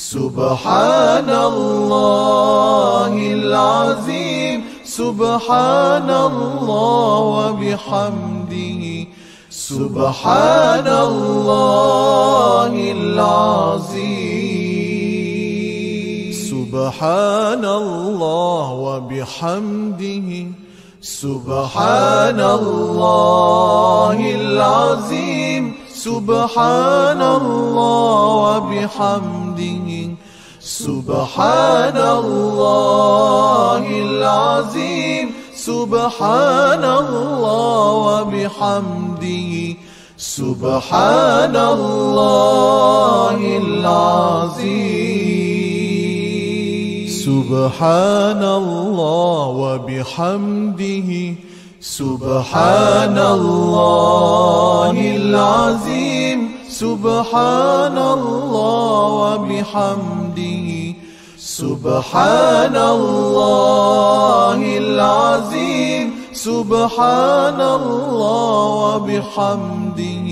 سبحان الله العظيم سبحان الله وبحمده سبحان الله العظيم سبحان الله وبحمده سبحان الله العظيم سبحان الله وبحمده سبحان الله العظيم سبحان الله وبحمده سبحان الله العظيم سبحان الله وبحمده سبحان الله العظيم سبحان الله وبحمده سبحان الله العظيم سبحان الله وبحمده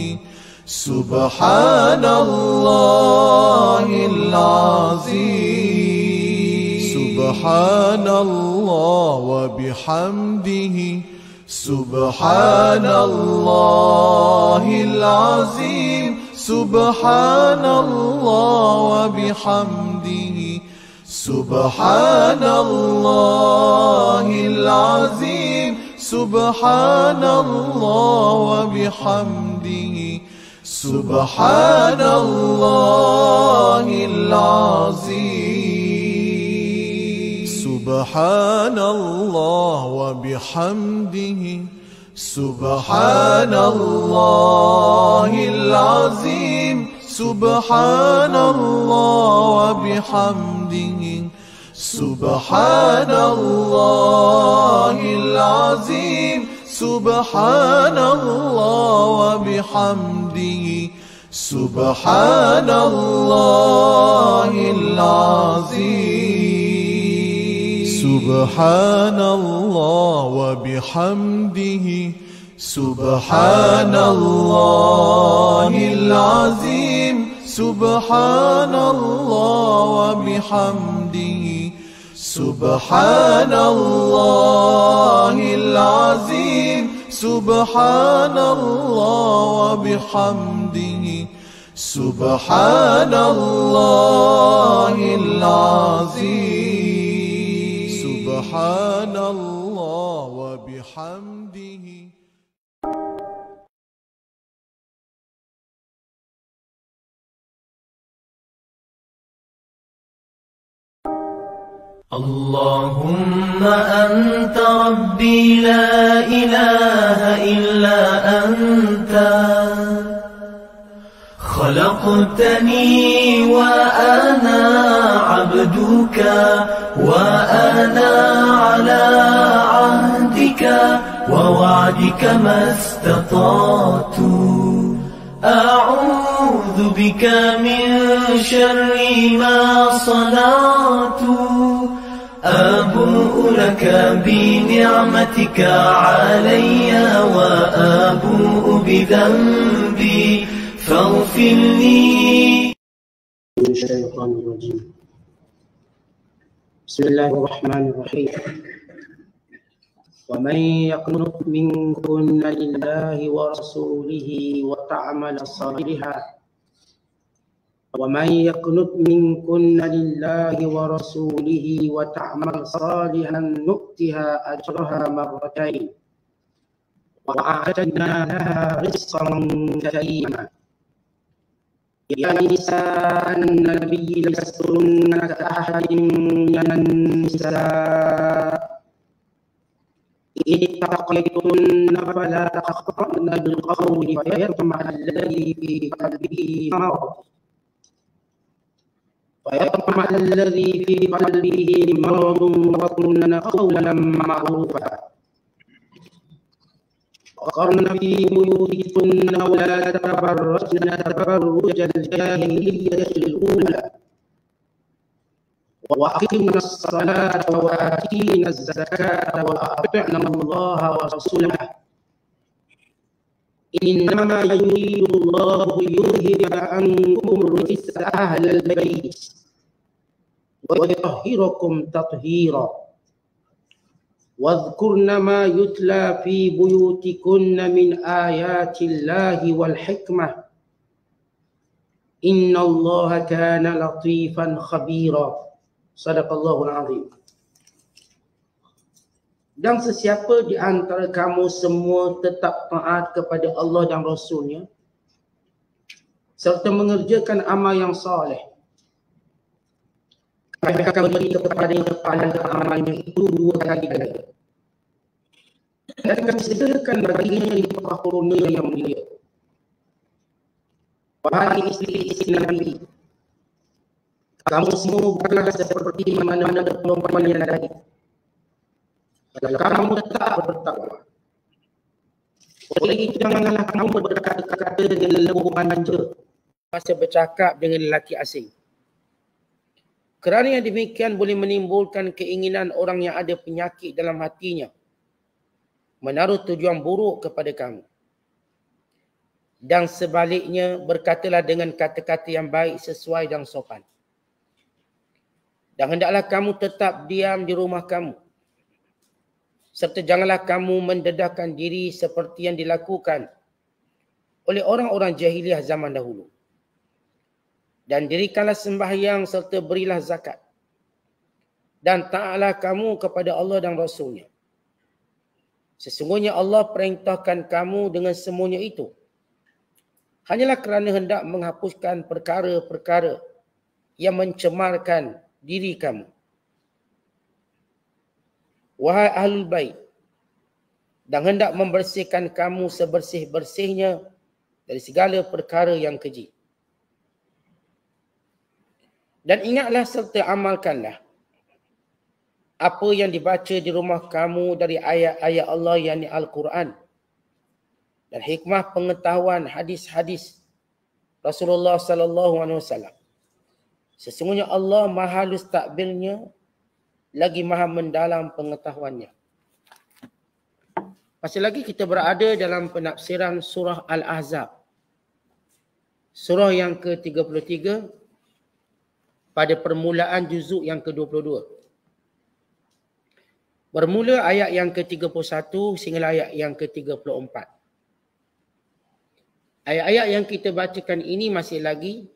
سبحان الله العظيم سبحان الله وبحمده سبحان الله العظيم سبحان الله وبحمده سبحان الله العظيم سبحان الله وبحمده سبحان الله العظيم سبحان الله وبحمده سبحان الله العظيم سبحان الله وبحمده سبحان الله العظيم سبحان الله وبحمده سبحان الله العظيم سبحان الله وبحمده سبحان الله العظيم سبحان الله وبحمده سبحان الله العظيم سبحان الله وبحمده سبحان الله العظيم سبحان الله وبحمده اللهم أنت ربي لا إله إلا أنت خلقتني وأنا عبدك وأنا على عهدك ووعدك ما استطعت أعوذ بك من شر ما صنعت أبوء لك بنعمتك علي وأبوء بذنبي فاغفر لي. الشيطان الرجيم. بسم الله الرحمن الرحيم. ومن يقنط منكن لله ورسوله وتعمل صالحا ومن يقنط منكن لله ورسوله وتعمل صالحا نؤتها أجرها مرتين وأعتدنا لها رزقا كريما. يا نساء النبي لستن كأحد من النساء إن اتقيتن فلا تخطئن بالقول فيطمع الذي في قلبه مرض وقلن قولا معروفا وقرن في بيوتكن ولا تبرجن تبرج الجاهلية الأولى وأقمنا الصلاة وآتينا الزكاة وأطعنا الله ورسوله إنما يريد الله ليذهب عنكم الرجس أهل البيت ويطهركم تطهيرا واذكرن ما يتلى في بيوتكن من آيات الله والحكمة إن الله كان لطيفا خبيرا صدق الله العظيم. Dan sesiapa di antara kamu semua tetap taat kepada Allah dan Rasulnya serta mengerjakan amal yang saleh, kami akan beri kepadanya pahala amalnya itu 2 kali ganda. Dan kami sediakan baginya limpah kurnia yang mulia. Wahai isteri-isteri Nabi, kamu semua bukanlah seperti mana-mana perempuan yang lain. Kalau kamu tetap bertakwa, oleh itu janganlah kamu berkata-kata dengan lembut manja masa bercakap dengan lelaki asing. Kerana yang demikian boleh menimbulkan keinginan orang yang ada penyakit dalam hatinya menaruh tujuan buruk kepada kamu. Dan sebaliknya berkatalah dengan kata-kata yang baik sesuai dan sopan. Dan hendaklah kamu tetap diam di rumah kamu. Serta janganlah kamu mendedahkan diri seperti yang dilakukan oleh orang-orang jahiliah zaman dahulu. Dan dirikanlah sembahyang serta berilah zakat. Dan taatlah kamu kepada Allah dan Rasulnya. Sesungguhnya Allah perintahkan kamu dengan semuanya itu hanyalah kerana hendak menghapuskan perkara-perkara yang mencemarkan diri kamu. Wahai ahlul bait, dan hendak membersihkan kamu sebersih-bersihnya dari segala perkara yang keji. Dan ingatlah serta amalkanlah apa yang dibaca di rumah kamu dari ayat-ayat Allah yakni Al-Quran dan hikmah pengetahuan hadis-hadis Rasulullah sallallahu alaihi wasallam. Sesungguhnya Allah Maha halus takbirnya lagi maha mendalam pengetahuannya. Masih lagi kita berada dalam penafsiran surah Al-Ahzab. Surah yang ke-33 pada permulaan juzuk yang ke-22. Bermula ayat yang ke-31 sehingga ayat yang ke-34. Ayat-ayat yang kita bacakan ini masih lagi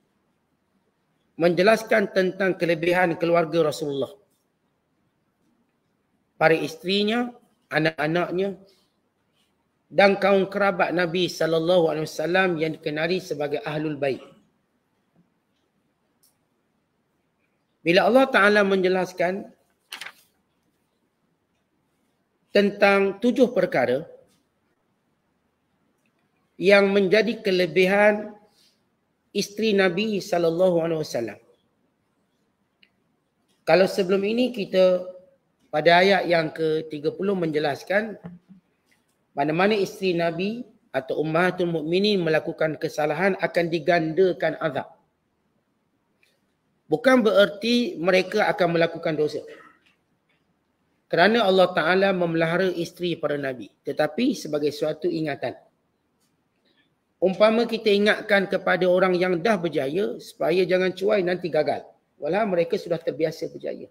menjelaskan tentang kelebihan keluarga Rasulullah. Para isterinya, anak-anaknya dan kaum kerabat Nabi sallallahu alaihi wasallam yang dikenali sebagai Ahlul Bait. Bila Allah Taala menjelaskan tentang 7 perkara yang menjadi kelebihan isteri Nabi sallallahu alaihi wasallam. Kalau sebelum ini kita pada ayat yang ke-30 menjelaskan mana-mana isteri Nabi atau ummahatul mukminin melakukan kesalahan akan digandakan azab. Bukan bererti mereka akan melakukan dosa. Kerana Allah Ta'ala memelihara isteri para Nabi. Tetapi sebagai suatu ingatan. Umpama kita ingatkan kepada orang yang dah berjaya supaya jangan cuai nanti gagal. Walau mereka sudah terbiasa berjaya.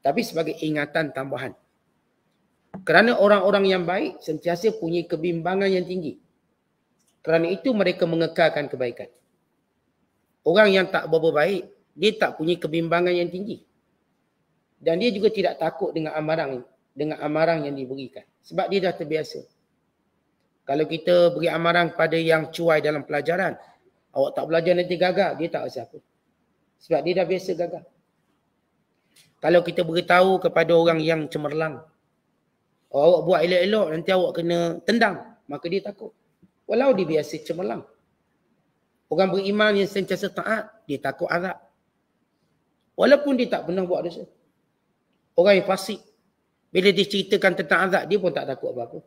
Tapi sebagai ingatan tambahan. Kerana orang-orang yang baik sentiasa punya kebimbangan yang tinggi. Kerana itu mereka mengekalkan kebaikan. Orang yang tak berbuat baik, dia tak punya kebimbangan yang tinggi. Dan dia juga tidak takut dengan amaran yang diberikan. Sebab dia dah terbiasa. Kalau kita beri amaran pada yang cuai dalam pelajaran, awak tak belajar nanti gagal, dia tak rasa apa. Sebab dia dah biasa gagal. Kalau kita beritahu kepada orang yang cemerlang, awak buat elok-elok nanti awak kena tendang, maka dia takut. Walau dia biasa cemerlang. Orang beriman yang sentiasa taat, dia takut azab. Walaupun dia tak pernah buat dosa. Orang yang fasik, bila diceritakan tentang azab, dia pun tak takut apa-apa.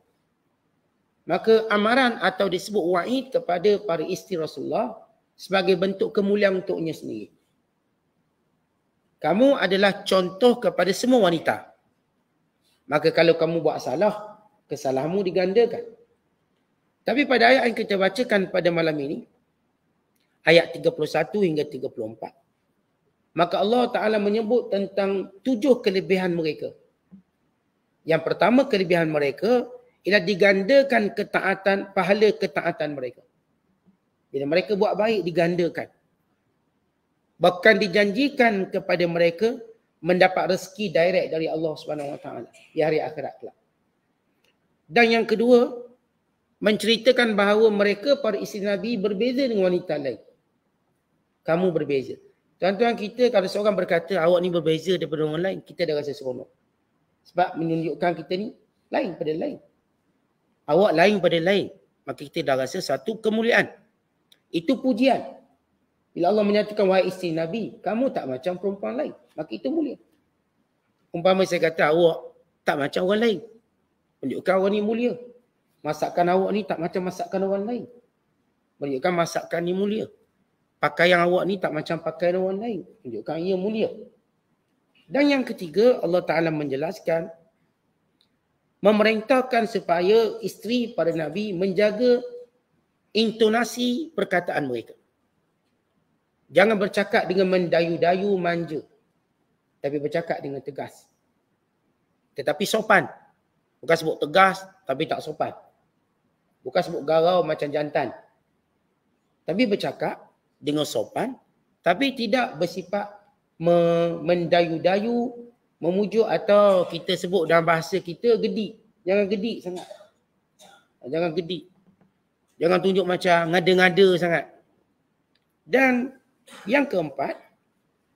Maka amaran atau disebut wa'id kepada para isteri Rasulullah sebagai bentuk kemuliaan untuknya sendiri. Kamu adalah contoh kepada semua wanita. Maka kalau kamu buat salah, kesalahanmu digandakan. Tapi pada ayat yang kita bacakan pada malam ini, ayat 31 hingga 34. maka Allah Ta'ala menyebut tentang 7 kelebihan mereka. Yang pertama kelebihan mereka ialah digandakan ketaatan, pahala ketaatan mereka. Bila mereka buat baik digandakan. Bahkan dijanjikan kepada mereka mendapat rezeki direct dari Allah Subhanahu Wa Taala di hari akhirat kelak. Dan yang kedua, menceritakan bahawa mereka para isteri Nabi berbeza dengan wanita lain. Kamu berbeza. Tuan-tuan kita kalau seorang berkata awak ni berbeza daripada orang lain, kita dah rasa seronok. Sebab menunjukkan kita ni lain pada lain. Awak lain pada lain. Maka kita dah rasa satu kemuliaan. Itu pujian. Bila Allah menyatakan wahai isteri Nabi, kamu tak macam perempuan lain. Maka itu mulia. Umpama saya kata awak tak macam orang lain. Menunjukkan awak ni mulia. Masakan awak ni tak macam masakan orang lain. Menunjukkan masakan ni mulia. Pakaian awak ni tak macam pakaian orang lain. Menunjukkan ia mulia. Dan yang ketiga, Allah Ta'ala menjelaskan, memerintahkan supaya isteri para Nabi menjaga intonasi perkataan mereka. Jangan bercakap dengan mendayu-dayu, manja. Tapi bercakap dengan tegas. Tetapi sopan. Bukan sebut tegas, tapi tak sopan. Bukan sebut garau macam jantan. Tapi bercakap dengan sopan, tapi tidak bersifat mendayu-dayu, memujuk atau kita sebut dalam bahasa kita gedik. Jangan gedik sangat. Jangan gedik. Jangan tunjuk macam ngada-ngada sangat. Dan yang keempat,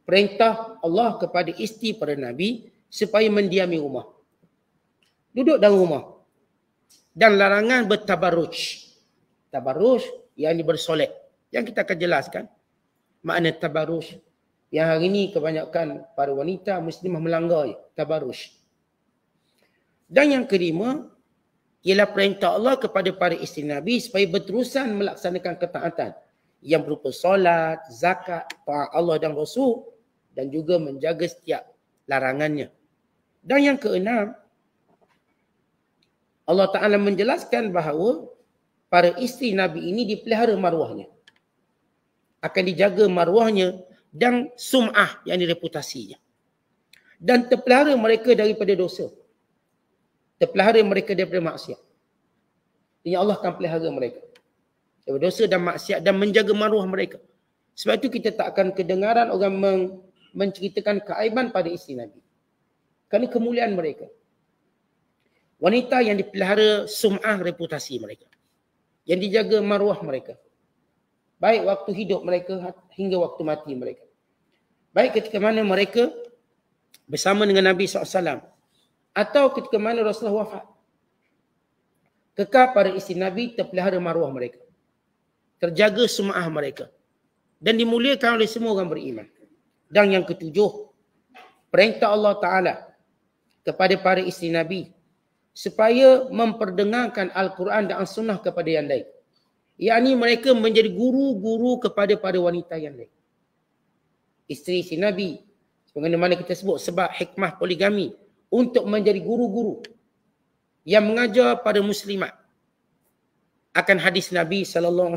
perintah Allah kepada isteri para Nabi supaya mendiami rumah. Duduk dalam rumah. Dan larangan bertabarruj. Tabarruj yang ini bersolek. Yang kita akan jelaskan makna tabarruj. Yang hari ini kebanyakan para wanita muslimah melanggar tabarruj. Dan yang kelima ialah perintah Allah kepada para isteri Nabi supaya berterusan melaksanakan ketaatan yang berupa solat, zakat, taat Allah dan Rasul dan juga menjaga setiap larangannya. Dan yang keenam, Allah Ta'ala menjelaskan bahawa para isteri Nabi ini dipelihara maruahnya. Akan dijaga maruahnya dan sum'ah, yang reputasinya. Dan terpelihara mereka daripada dosa. Terpelihara mereka daripada maksiat. Ini Allah akan pelihara mereka daripada dosa dan maksiat dan menjaga maruah mereka. Sebab itu kita tak akan kedengaran orang menceritakan keaiban pada isteri Nabi. Kerana kemuliaan mereka. Wanita yang dipelihara sum'ah, reputasi mereka. Yang dijaga maruah mereka. Baik waktu hidup mereka hingga waktu mati mereka. Baik ketika mana mereka bersama dengan Nabi SAW. Atau ketika mana Rasulullah wafat. Kekal para isteri Nabi terpelihara maruah mereka. Terjaga sum'ah mereka. Dan dimuliakan oleh semua orang beriman. Dan yang ketujuh, perintah Allah Ta'ala kepada para isteri Nabi supaya memperdengarkan Al-Quran dan As-Sunnah kepada yang lain. Yakni mereka menjadi guru-guru kepada para wanita yang lain. Isteri-isteri Nabi, sebagaimana kita sebut sebab hikmah poligami, untuk menjadi guru-guru yang mengajar pada muslimat akan hadis Nabi SAW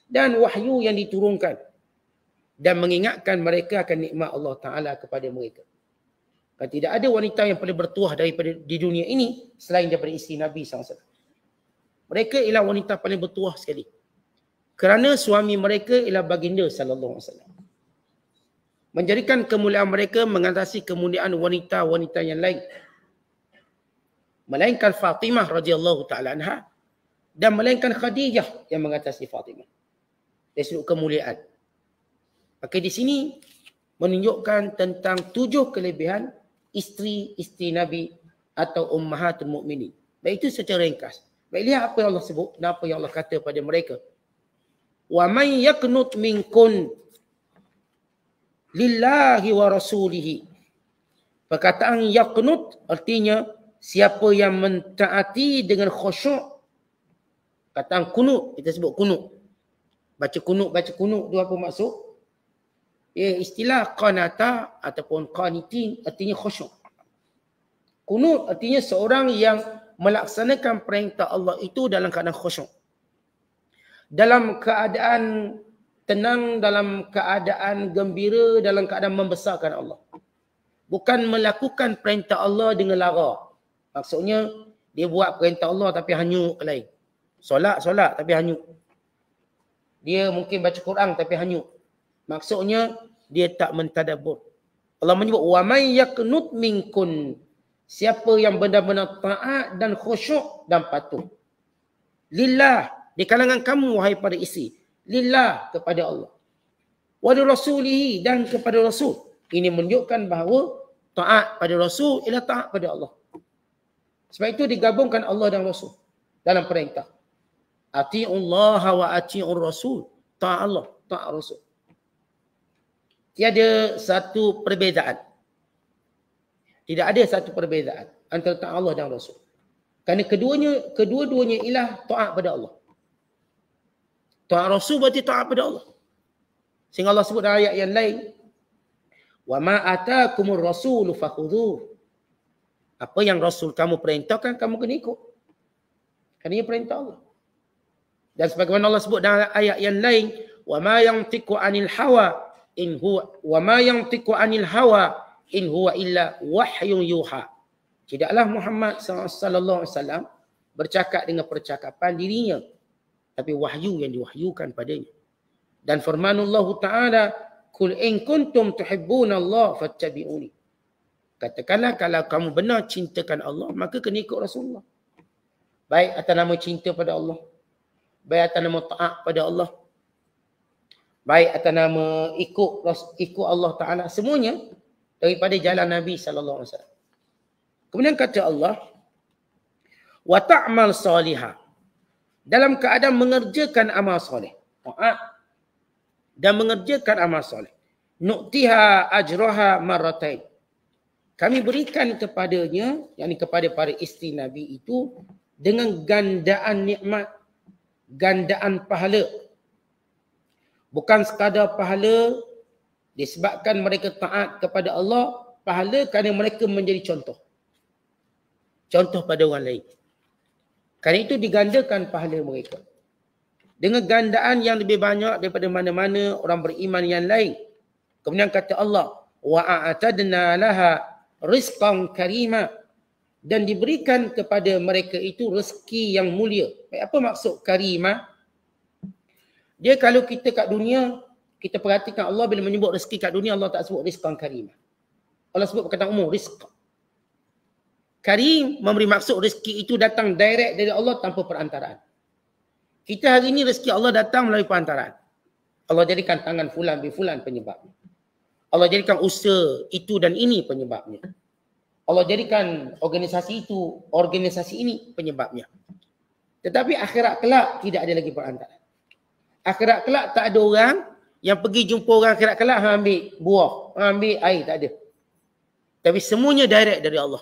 dan wahyu yang diturunkan dan mengingatkan mereka akan nikmat Allah Ta'ala kepada mereka. Dan tidak ada wanita yang paling bertuah daripada di dunia ini selain daripada isteri Nabi SAW. Mereka ialah wanita paling bertuah sekali. Kerana suami mereka ialah baginda sallallahu alaihi wasallam. Menjadikan kemuliaan mereka mengatasi kemuliaan wanita-wanita yang lain. Melainkan Fatimah radhiyallahu taala anha dan melainkan Khadijah yang mengatasi Fatimah. Dari sudut kemuliaan. Maka di sini menunjukkan tentang 7 kelebihan isteri-isteri Nabi atau ummahatul mukminin. Baik itu secara ringkas. Baik, lihat apa yang Allah sebut dan apa yang Allah kata pada mereka. Wa may yaqnut minkun lillahi wa rasulihi. Perkataan yaqnut artinya siapa yang mentaati dengan khusyuk. Kataan kunut, kita sebut kunut. Baca kunut tu apa maksud? Istilah qanata ataupun qanitin artinya khusyuk. Kunut artinya seorang yang melaksanakan perintah Allah itu dalam keadaan khusyuk. Dalam keadaan tenang dalam keadaan gembira, dalam keadaan membesarkan Allah. Bukan melakukan perintah Allah dengan lara. Maksudnya, dia buat perintah Allah tapi hanyut ke lain. Solat tapi hanyut. Dia mungkin baca Quran tapi hanyut. Maksudnya, dia tak mentadabbur. Allah menyebut, وَمَنْ يَقْنُتْ مِنْكُنْ. Siapa yang benar-benar taat dan khusyuk dan patuh. Lillah, di kalangan kamu wahai para isteri. Lillah, kepada Allah. Wa rasulihi, dan kepada Rasul. Ini menunjukkan bahawa taat pada Rasul ialah taat pada Allah. Sebab itu digabungkan Allah dan Rasul dalam perintah. Ati'ullah wa ati'ur Rasul. Taat Allah, taat Rasul. Tiada satu perbezaan. Tidak ada satu perbezaan antara taat Allah dan Rasul. Kerana kedua-duanya ialah taat pada Allah. Taat Rasul berarti taat pada Allah. Sehingga Allah sebut dalam ayat yang lain, wa ma atakumur rasulu fakhudhuh. Apa yang Rasul kamu perintahkan, kamu kena ikut. Kerana ia perintah Allah. Dan sebagaimana Allah sebut dalam ayat yang lain, wa ma yantiqu anil hawa in huwa wa ma yantiqu anil hawa in huwa illa wahyun yuha. Tidaklah Muhammad sallallahu alaihi wasallam bercakap dengan percakapan dirinya, tapi wahyu yang diwahyukan padanya. Dan firmanullah Ta'ala, Kul in kuntum tuhibbuna Allah fattabi'uni. Katakanlah kalau kamu benar cintakan Allah, maka kena ikut Rasulullah. Baik atas nama cinta pada Allah, baik atas nama taat pada Allah, baik atas nama ikut Allah Ta'ala, semuanya daripada jalan Nabi sallallahu alaihi wasallam. Kemudian kata Allah, wa ta'mal salihah. Dalam keadaan mengerjakan amal soleh. Taat dan mengerjakan amal soleh. Nu'tiha ajraha marratain. Kami berikan kepadanya, yakni kepada para isteri Nabi itu, dengan gandaan nikmat, gandaan pahala. Bukan sekadar pahala disebabkan mereka taat kepada Allah, pahala kerana mereka menjadi contoh. Contoh pada orang lain. Kerana itu digandakan pahala mereka. Dengan gandaan yang lebih banyak daripada mana-mana orang beriman yang lain. Kemudian kata Allah, wa a'tadna laha rizqan karima, dan diberikan kepada mereka itu rezeki yang mulia. Apa maksud karima? Dia kalau kita kat dunia, kita perhatikan Allah bila menyebut rezeki kat dunia, Allah tak sebut rizqan karima. Allah sebut perkataan umum, rizq. Karim memberi maksud rezeki itu datang direct dari Allah tanpa perantaraan. Kita hari ini rezeki Allah datang melalui perantaraan. Allah jadikan tangan fulan bin fulan penyebabnya. Allah jadikan usaha itu dan ini penyebabnya. Allah jadikan organisasi itu, organisasi ini penyebabnya. Tetapi akhirat kelak tidak ada lagi perantaraan. Akhirat kelak tak ada orang yang pergi jumpa orang akhirat kelak ambil buah, ambil air, tak ada. Tapi semuanya direct dari Allah.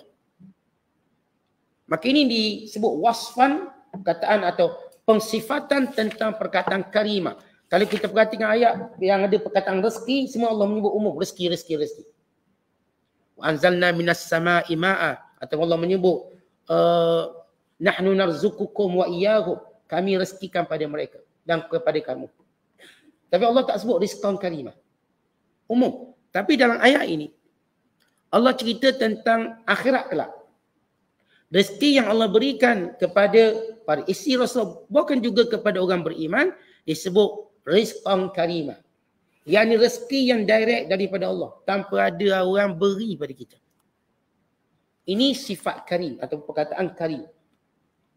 Maka ini disebut wasfan, perkataan atau pensifatan tentang perkataan karimah. Kalau kita perhatikan ayat yang ada perkataan rezeki, semua Allah menyebut umum, rezeki. Wa anzalna minas sama'i ma'a, atau Allah menyebut nahnu narzuqukum wa iyyahum, kami rezekikan pada mereka dan kepada kamu. Tapi Allah tak sebut rizqan karimah. Umum. Tapi dalam ayat ini Allah cerita tentang akhirat kelak. Rezeki yang Allah berikan kepada para isteri Rasul, bukan juga kepada orang beriman, disebut rizqan karimah. Yang rezeki yang direct daripada Allah, tanpa ada orang beri pada kita. Ini sifat karim atau perkataan karim.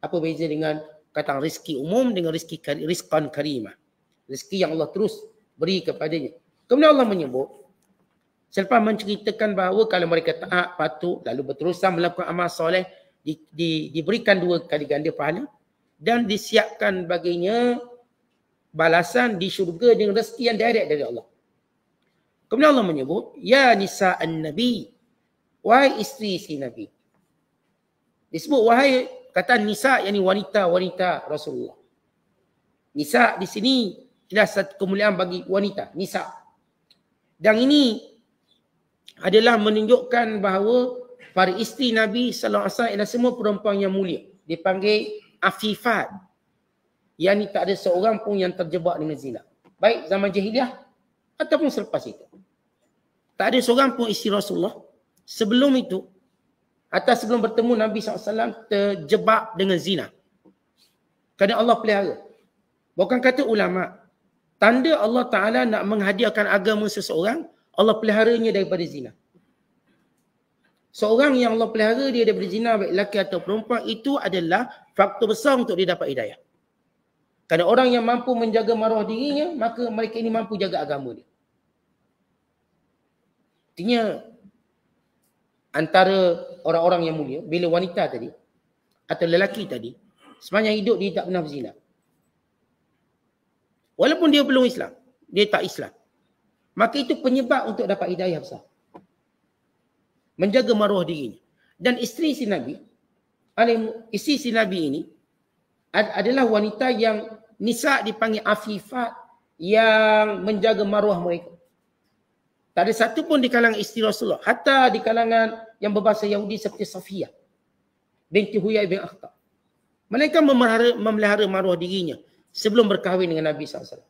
Apa beza dengan perkataan rezeki umum dengan rezeki rizqan karimah? Rezeki yang Allah terus beri kepadanya. Kemudian Allah menyebut, selepas menceritakan bahawa kalau mereka taat, patuh, lalu berterusan melakukan amal soleh, diberikan 2 kali ganda pahala dan disiapkan baginya balasan di syurga dengan rezeki yang direct dari Allah. Kemudian Allah menyebut, ya nisa'an nabi, wahai isteri Nabi. Disebut wahai, kata nisa' yakni wanita-wanita Rasulullah. Nisa' di sini adalah satu kemuliaan bagi wanita, nisa'. Dan ini adalah menunjukkan bahawa para isteri Nabi sallallahu alaihi wasallam ialah semua perempuan yang mulia. Dipanggil afifat. Yang ni tak ada seorang pun yang terjebak dengan zina. baik zaman jahiliah ataupun selepas itu. Tak ada seorang pun isteri Rasulullah sebelum itu atau sebelum bertemu Nabi SAW terjebak dengan zina. Kerana Allah pelihara. Bukan kata ulama, tanda Allah Ta'ala nak menghadiahkan agama seseorang, Allah peliharanya daripada zina. Seorang yang Allah pelihara dia daripada zina, baik lelaki atau perempuan, itu adalah faktor besar untuk dia dapat hidayah. Kerana orang yang mampu menjaga maruah dirinya, maka mereka ini mampu jaga agama dia. Artinya, antara orang-orang yang mulia, bila wanita tadi, atau lelaki tadi, sepanjang hidup dia tak pernah berzina. Walaupun dia belum Islam, dia tak Islam. Maka itu penyebab untuk dapat hidayah besar. Menjaga maruah dirinya. Dan isteri si Nabi, isteri si Nabi ini adalah wanita yang nisa dipanggil afifat, yang menjaga maruah mereka. Tak ada satu pun di kalangan isteri Rasulullah, hatta di kalangan yang berbahasa Yahudi seperti Safiyah binti Huyai bin Akhtar. Mereka memelihara maruah dirinya sebelum berkahwin dengan Nabi SAW.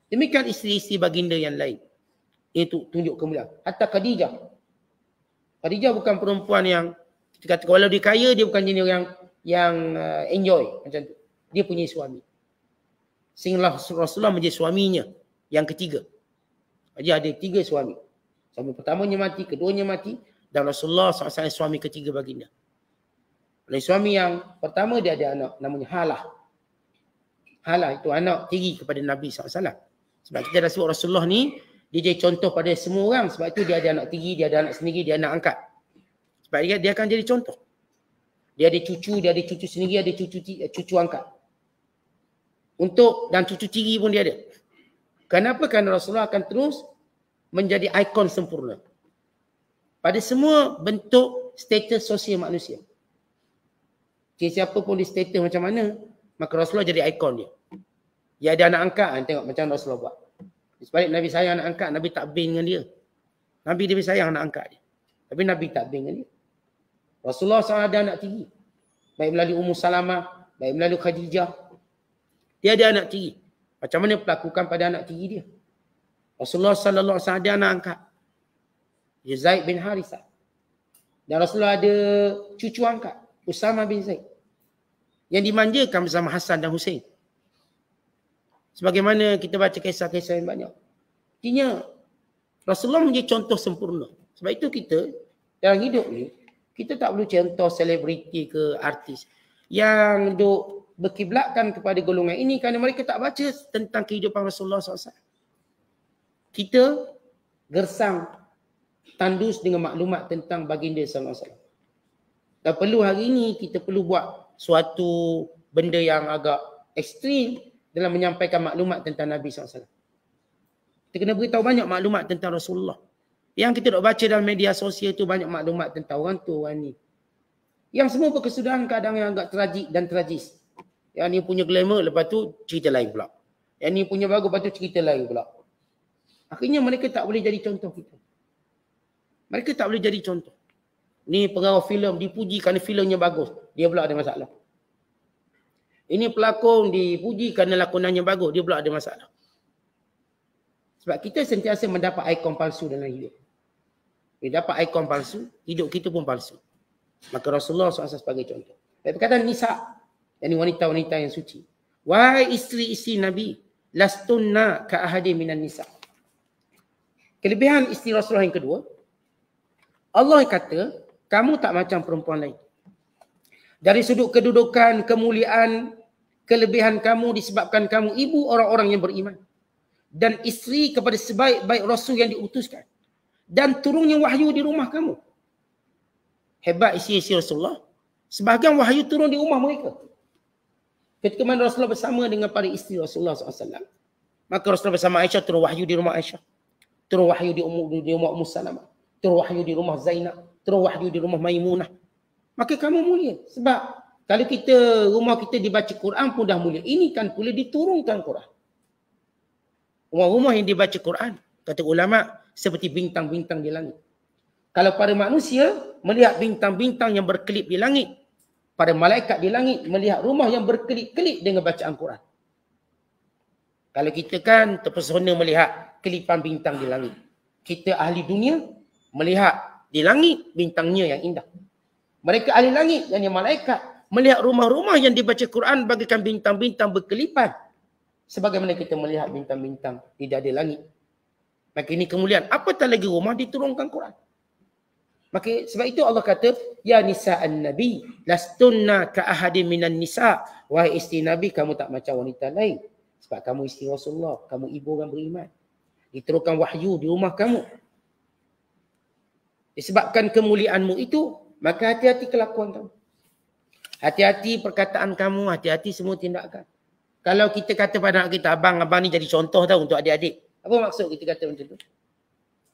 Demikian isteri-isteri baginda yang lain. Itu tunjuk kemuliaan. Hatta Khadijah. Khadijah bukan perempuan yang kita kata kalau dia kaya, dia bukan jenis yang enjoy macam tu. Dia punya suami. Sehingga Rasulullah menjadi suaminya yang ketiga. Dia ada 3 suami. Suami pertamanya mati, keduanya mati, dan Rasulullah SAW suami ketiga baginda. Oleh suami yang pertama dia ada anak namanya Halah. Halah itu anak tiri kepada Nabi SAW. Sebab kita dah sebut Rasulullah ni dia jadi contoh pada semua orang. Sebab itu dia ada anak tiri, dia ada anak sendiri, dia anak angkat. Sebab dia akan jadi contoh. Dia ada cucu sendiri, ada cucu angkat. Dan cucu tiri pun dia ada. Kenapa? Kerana Rasulullah akan terus menjadi ikon sempurna pada semua bentuk status sosial manusia. Siapa pun di status macam mana, maka Rasulullah jadi ikon dia. Dia ada anak angkat, tengok macam Rasulullah buat. Sebalik Nabi sayang anak angkat, Nabi takbir dengan dia. Nabi dia sayang anak angkat dia. Tapi Nabi takbir dengan dia. Rasulullah SAW ada anak tiri. Baik melalui Ummu Salamah, baik melalui Khadijah. Dia ada anak tiri. Macam mana pelakukan pada anak tiri dia? Rasulullah SAW ada anak angkat. Dia Zaid bin Harithah. Dan Rasulullah ada cucu angkat. Usama bin Zaid. Yang dimanjakan bersama Hasan dan Husain. Sebagaimana kita baca kisah-kisah yang banyak. Artinya Rasulullah menjadi contoh sempurna. Sebab itu kita dalam hidup ni, kita tak perlu contoh selebriti ke artis yang duk berkiblatkan kepada golongan ini kerana mereka tak baca tentang kehidupan Rasulullah SAW. Kita gersang tandus dengan maklumat tentang baginda SAW. Dan perlu hari ini kita perlu buat suatu benda yang agak ekstrim dalam menyampaikan maklumat tentang Nabi SAW. Kita kena beritahu banyak maklumat tentang Rasulullah. Yang kita nak baca dalam media sosial tu banyak maklumat tentang orang tu, orang ni. Yang semua berkesudahan kadang yang agak tragik dan tragis. Yang ni punya glamour, lepas tu cerita lain pula. Yang ni punya bagus, lepas tu cerita lain pula. Akhirnya mereka tak boleh jadi contoh kita. Mereka tak boleh jadi contoh. Ni pegawai filem dipuji kerana filmnya bagus. Dia pula ada masalah. Ini pelakon dipuji kerana lakonannya bagus. Dia pula ada masalah. Sebab kita sentiasa mendapat ikon palsu dalam hidup. Bila dapat ikon palsu, hidup kita pun palsu. Maka Rasulullah SAW sebagai contoh. Perkataan nisa, yang wanita-wanita yang suci. Wahai isteri-isteri Nabi, lastunna ka ahadi minan nisa. Kelebihan isteri Rasulullah yang kedua, Allah kata, kamu tak macam perempuan lain. Dari sudut kedudukan, kemuliaan, kelebihan kamu disebabkan kamu ibu orang-orang yang beriman. Dan isteri kepada sebaik-baik Rasul yang diutuskan. Dan turunnya wahyu di rumah kamu. Hebat isteri-isteri Rasulullah. Sebahagian wahyu turun di rumah mereka. Ketika mana Rasulullah bersama dengan para isteri Rasulullah SAW. Maka Rasulullah bersama Aisyah turun wahyu di rumah Aisyah. Turun wahyu di rumah Ummu Salamah. Turun wahyu di rumah Zainab. Turun wahyu di rumah Maimunah. Maka kamu mulia. Sebab kalau rumah kita dibaca Quran pun dah mulia. Ini kan pula diturunkan Quran. Rumah-rumah yang dibaca Quran, kata ulama, seperti bintang-bintang di langit. Kalau para manusia melihat bintang-bintang yang berkelip di langit, para malaikat di langit melihat rumah yang berkelip-kelip dengan bacaan Quran. Kalau kita kan terpesona melihat kelipan bintang di langit. Kita ahli dunia melihat di langit bintangnya yang indah. Mereka ahli langit yang malaikat melihat rumah-rumah yang dibaca Quran bagaikan bintang-bintang berkelipan. Sebagaimana kita melihat bintang-bintang di dada langit. Maka ini kemuliaan. Apatah lagi rumah diturunkan Quran. Maka sebab itu Allah kata, ya nisa'an nabi lastunna ka ahadin minan nisa'. Wahai isteri Nabi, kamu tak macam wanita lain. Sebab kamu isteri Rasulullah, kamu ibu orang beriman. Diturunkan wahyu di rumah kamu. Disebabkan kemuliaanmu itu, maka hati-hati kelakuan kamu. Hati-hati perkataan kamu, hati-hati semua tindakan. Kalau kita kata pada anak kita, abang ni jadi contoh tau untuk adik-adik. Apa maksud kita kata macam tu?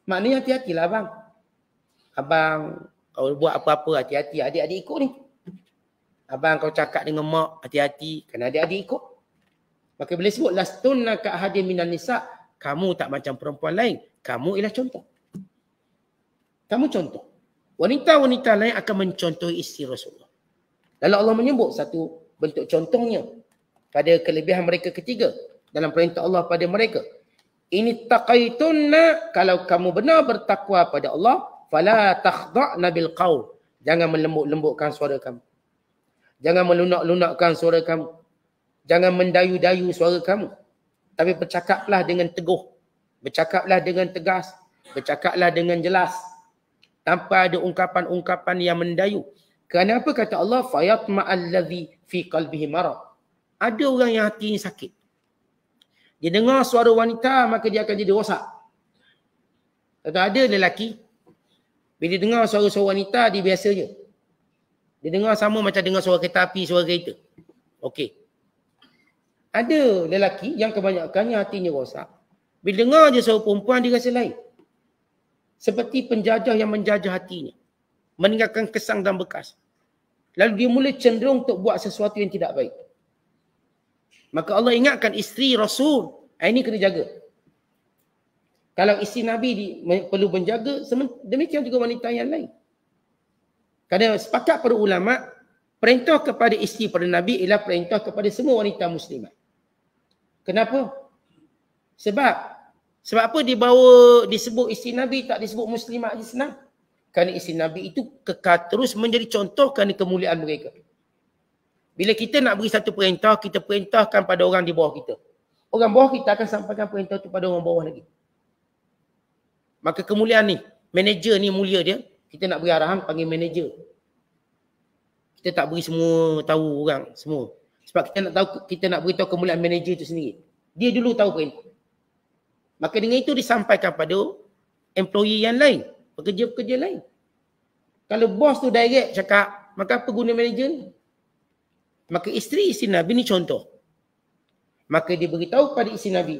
Maknanya hati-hatilah abang. Abang, kalau buat apa-apa hati-hati, adik-adik ikut ni. Abang kau cakap dengan mak, hati-hati, kerana adik-adik ikut. Maka bila sebut, lastunna ka ahadin minan nisa', kamu tak macam perempuan lain. Kamu ialah contoh. Kamu contoh. Wanita-wanita lain akan mencontohi isteri Rasulullah. Lalu Allah menyebut satu bentuk contohnya pada kelebihan mereka ketiga dalam perintah Allah pada mereka. Ini taqaitunna, kalau kamu benar bertakwa pada Allah, fala takhda'na bil qaul. Jangan melembut-lembutkan suara kamu. Jangan melunak-lunakkan suara kamu. Jangan mendayu-dayu suara kamu. Tapi bercakaplah dengan teguh. Bercakaplah dengan tegas. Bercakaplah dengan jelas. Tanpa ada ungkapan-ungkapan yang mendayu. Kerana apa kata Allah? Fayatma'alladhi fi qalbihi marad. Ada orang yang hatinya sakit. Dia dengar suara wanita, maka dia akan jadi rosak. Atau ada lelaki, bila dengar suara-suara wanita, dia biasa je. Dia dengar sama macam dengar suara kereta api, suara kereta. Okey. Ada lelaki yang kebanyakannya hatinya rosak. Bila dengar je suara perempuan, dia rasa lain. Seperti penjajah yang menjajah hatinya. Meninggalkan kesan dan bekas. Lalu dia mula cenderung untuk buat sesuatu yang tidak baik. Maka Allah ingatkan isteri Rasul. Ini kena jaga. Kalau isteri Nabi perlu menjaga, demikian juga wanita yang lain. Kerana sepakat para ulama, perintah kepada isteri pada Nabi ialah perintah kepada semua wanita muslimat. Kenapa? Sebab apa disebut isteri Nabi, tak disebut muslimat je senang? Kerana isteri Nabi itu kekal terus menjadi contoh kerana kemuliaan mereka. Bila kita nak beri satu perintah, kita perintahkan pada orang di bawah kita. Orang bawah kita akan sampaikan perintah itu pada orang bawah lagi. Maka kemuliaan ni, manager ni mulia dia, kita nak beri arahan panggil manager. Kita tak beri semua tahu orang, semua. Sebab kita nak beritahu kemuliaan manager itu sendiri. Dia dulu tahu perintah. Maka dengan itu disampaikan pada employee yang lain, pekerja-pekerja lain. Kalau bos tu direct cakap, maka apa guna manager ni? Maka isteri Nabi ni contoh. Maka dia beritahu pada isteri Nabi.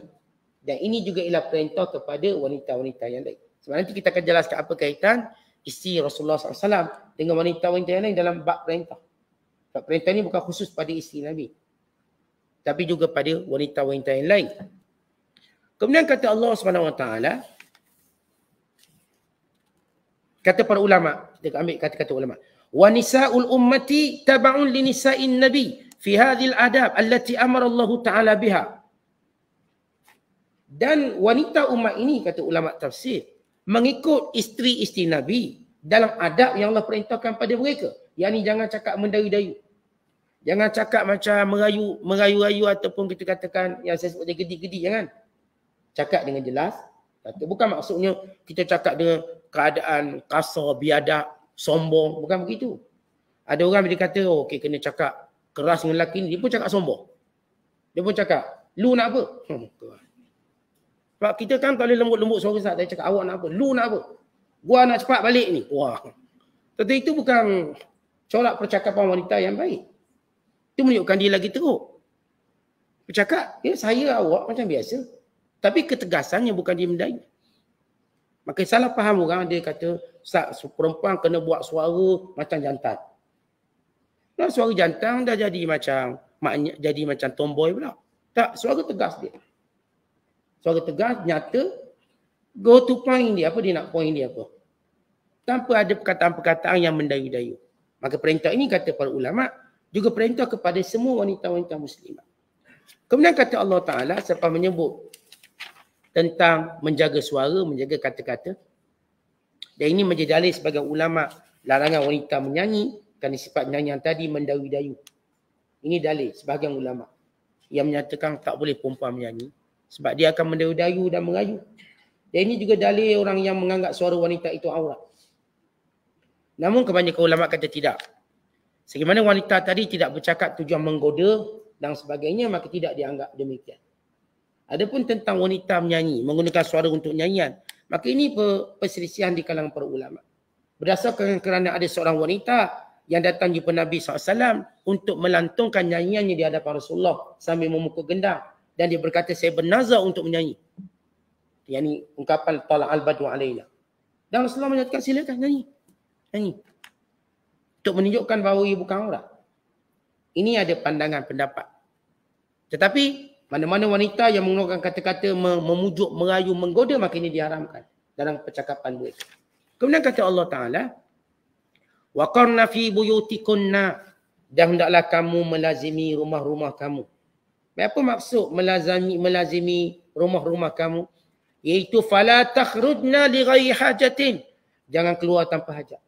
Dan ini juga ialah perintah kepada wanita-wanita yang lain. Sebab nanti kita akan jelaskan apa kaitan isteri Rasulullah SAW dengan wanita-wanita yang lain dalam bab perintah. Bab perintah ini bukan khusus pada isteri Nabi. Tapi juga pada wanita-wanita yang lain. Kemudian kata Allah SWT, kata para ulama, kita ambil kata-kata ulama. Wa nisa'ul ummati taba'un li nisa'in nabi fi hadhil adab allati amara Allah Ta'ala biha. Dan wanita umat ini, kata ulama tafsir, mengikut isteri-isteri Nabi dalam adab yang Allah perintahkan pada mereka. Yang ni jangan cakap mendayu-dayu. Jangan cakap macam merayu-rayu ataupun kita katakan yang saya sebut dia gedi-gedi, jangan. Cakap dengan jelas. Bukan maksudnya kita cakap dengan keadaan kasar, biadab, sombong. Bukan begitu. Ada orang bila kata, oh, okay, kena cakap keras dengan lelaki ni, dia pun cakap sombong. Dia pun cakap, lu nak apa? Sebab kita kan kalau lembut-lembut suara Ustaz, dia cakap awak nak apa? Lu nak apa? Gua nak cepat balik ni. Wah. Tetapi itu bukan corak percakapan wanita yang baik. Itu menunjukkan dia lagi teruk. Bercakap, ya saya awak macam biasa. Tapi ketegasannya bukan dia mendayu. Maka salah faham orang, dia kata, Ustaz, perempuan kena buat suara macam jantan. Nah, suara jantan dah jadi macam tomboy pula. Tak, suara tegas dia. Suara tegas, nyata, go to point dia. Apa dia nak point dia apa? Tanpa ada perkataan-perkataan yang mendayu-dayu. Maka perintah ini, kata para ulama, juga perintah kepada semua wanita-wanita muslimah. Kemudian kata Allah Ta'ala selepas menyebut tentang menjaga suara, menjaga kata-kata. Dan ini menjadi dalil sebagai ulama larangan wanita menyanyi kerana sifat nyanyian tadi mendayu-dayu. Ini dalil sebahagian ulama yang menyatakan tak boleh perempuan menyanyi sebab dia akan mendayu-dayu dan merayu. Dan ini juga dalil orang yang menganggap suara wanita itu aurat. Namun kebanyakan ulama kata tidak. Sebagaimana wanita tadi tidak bercakap tujuan menggoda dan sebagainya, maka tidak dianggap demikian. Adapun tentang wanita menyanyi, menggunakan suara untuk nyanyian, maka ini perselisihan di kalangan para ulama. Berdasarkan kerana ada seorang wanita yang datang jumpa Nabi SAW untuk melantungkan nyanyiannya di hadapan Rasulullah sambil memukul gendang. Dan dia berkata, saya bernazar untuk menyanyi. Yang ini ungkapan tala'al badu alaina. Dan Rasulullah menyatakan, silakan nyanyi. Nyanyi. Untuk menunjukkan bahawa ia bukan aurat. Ini ada pandangan pendapat. Tetapi mana-mana wanita yang menggunakan kata-kata memujuk, merayu, menggoda, maka ini diharamkan dalam percakapan mereka. Kemudian kata Allah Ta'ala, وَقَرْنَ فِي بُيُوتِكُنَّ, dan hendaklah kamu melazimi rumah-rumah kamu. Apa maksud melazimi rumah-rumah kamu? Iaitu فَلَا تَخْرُجْنَا لِغَيْرِ حَاجَةٍ, jangan keluar tanpa hajat.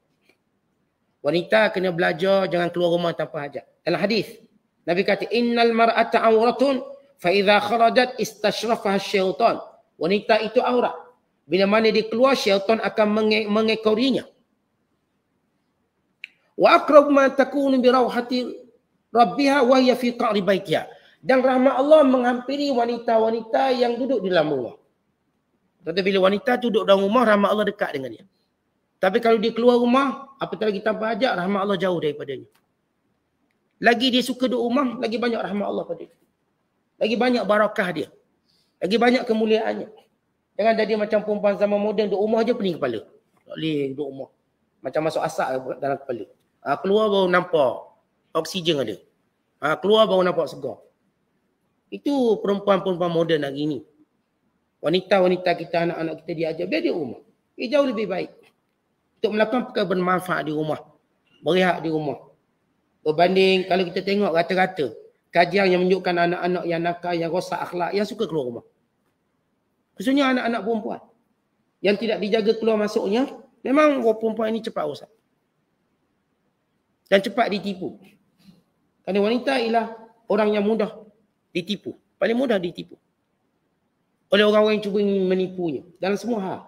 Wanita kena belajar jangan keluar rumah tanpa hajat. Dalam hadis Nabi kata, innal mar'ata auratun fa idza kharajat istashrafaha syaitan. Wanita itu aurat. Bila mana dia keluar, syaitan akan mengekorinya. Wa aqrab ma takunu bi rawhati rabbiha wa hiya fi qa'ri baitiha. Dan rahmat Allah menghampiri wanita-wanita yang duduk di dalam rumah. Tetapi bila wanita duduk dalam rumah, rahmat Allah dekat dengan dia. Tapi kalau dia keluar rumah, apatah lagi tanpa hajat, rahmat Allah jauh daripadanya. Lagi dia suka duduk rumah, lagi banyak rahmat Allah pada dia. Lagi banyak barakah dia. Lagi banyak kemuliaannya. Jangan jadi macam perempuan zaman moden, duduk rumah je pening kepala. Tak boleh duduk rumah. Macam masuk asap dalam kepala. Keluar baru nampak oksigen ada. Keluar baru nampak segar. Itu perempuan-perempuan moden hari ini. Wanita-wanita kita, anak-anak kita diajar, biar dia rumah. Jauh lebih baik. Untuk melakukan perkara bermanfaat di rumah. Berehat di rumah. Berbanding kalau kita tengok rata-rata kajian yang menunjukkan anak-anak yang nakal, yang rosak akhlak, yang suka keluar rumah. Khususnya anak-anak perempuan. Yang tidak dijaga keluar masuknya, memang perempuan ini cepat rosak. Dan cepat ditipu. Kerana wanita ialah orang yang mudah ditipu. Paling mudah ditipu. Oleh orang-orang yang cuba menipunya. Dalam semua hal.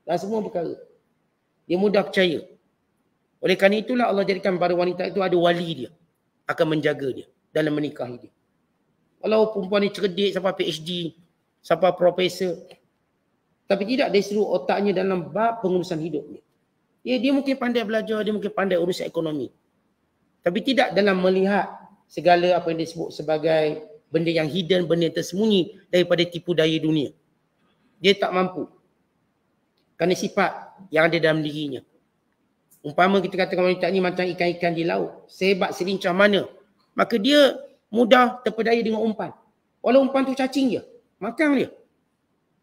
Dalam semua perkara. Dia mudah percaya. Oleh kerana itulah Allah jadikan pada wanita itu ada wali dia. Akan menjaga dia dalam menikahi dia. Kalau perempuan ni cerdik sampai PhD, sampai profesor, tapi tidak dia seluruh otaknya dalam bab pengurusan hidupnya. Dia mungkin pandai belajar, dia mungkin pandai urusan ekonomi. Tapi tidak dalam melihat segala apa yang disebut sebagai benda yang hidden, benda yang tersembunyi daripada tipu daya dunia. Dia tak mampu. Kerana sifat yang ada dalam dirinya. Umpama kita katakan wanita ni macam ikan-ikan di laut. Sehebat selincah mana, maka dia mudah terpedaya dengan umpan. Walau umpan tu cacing je, makan dia.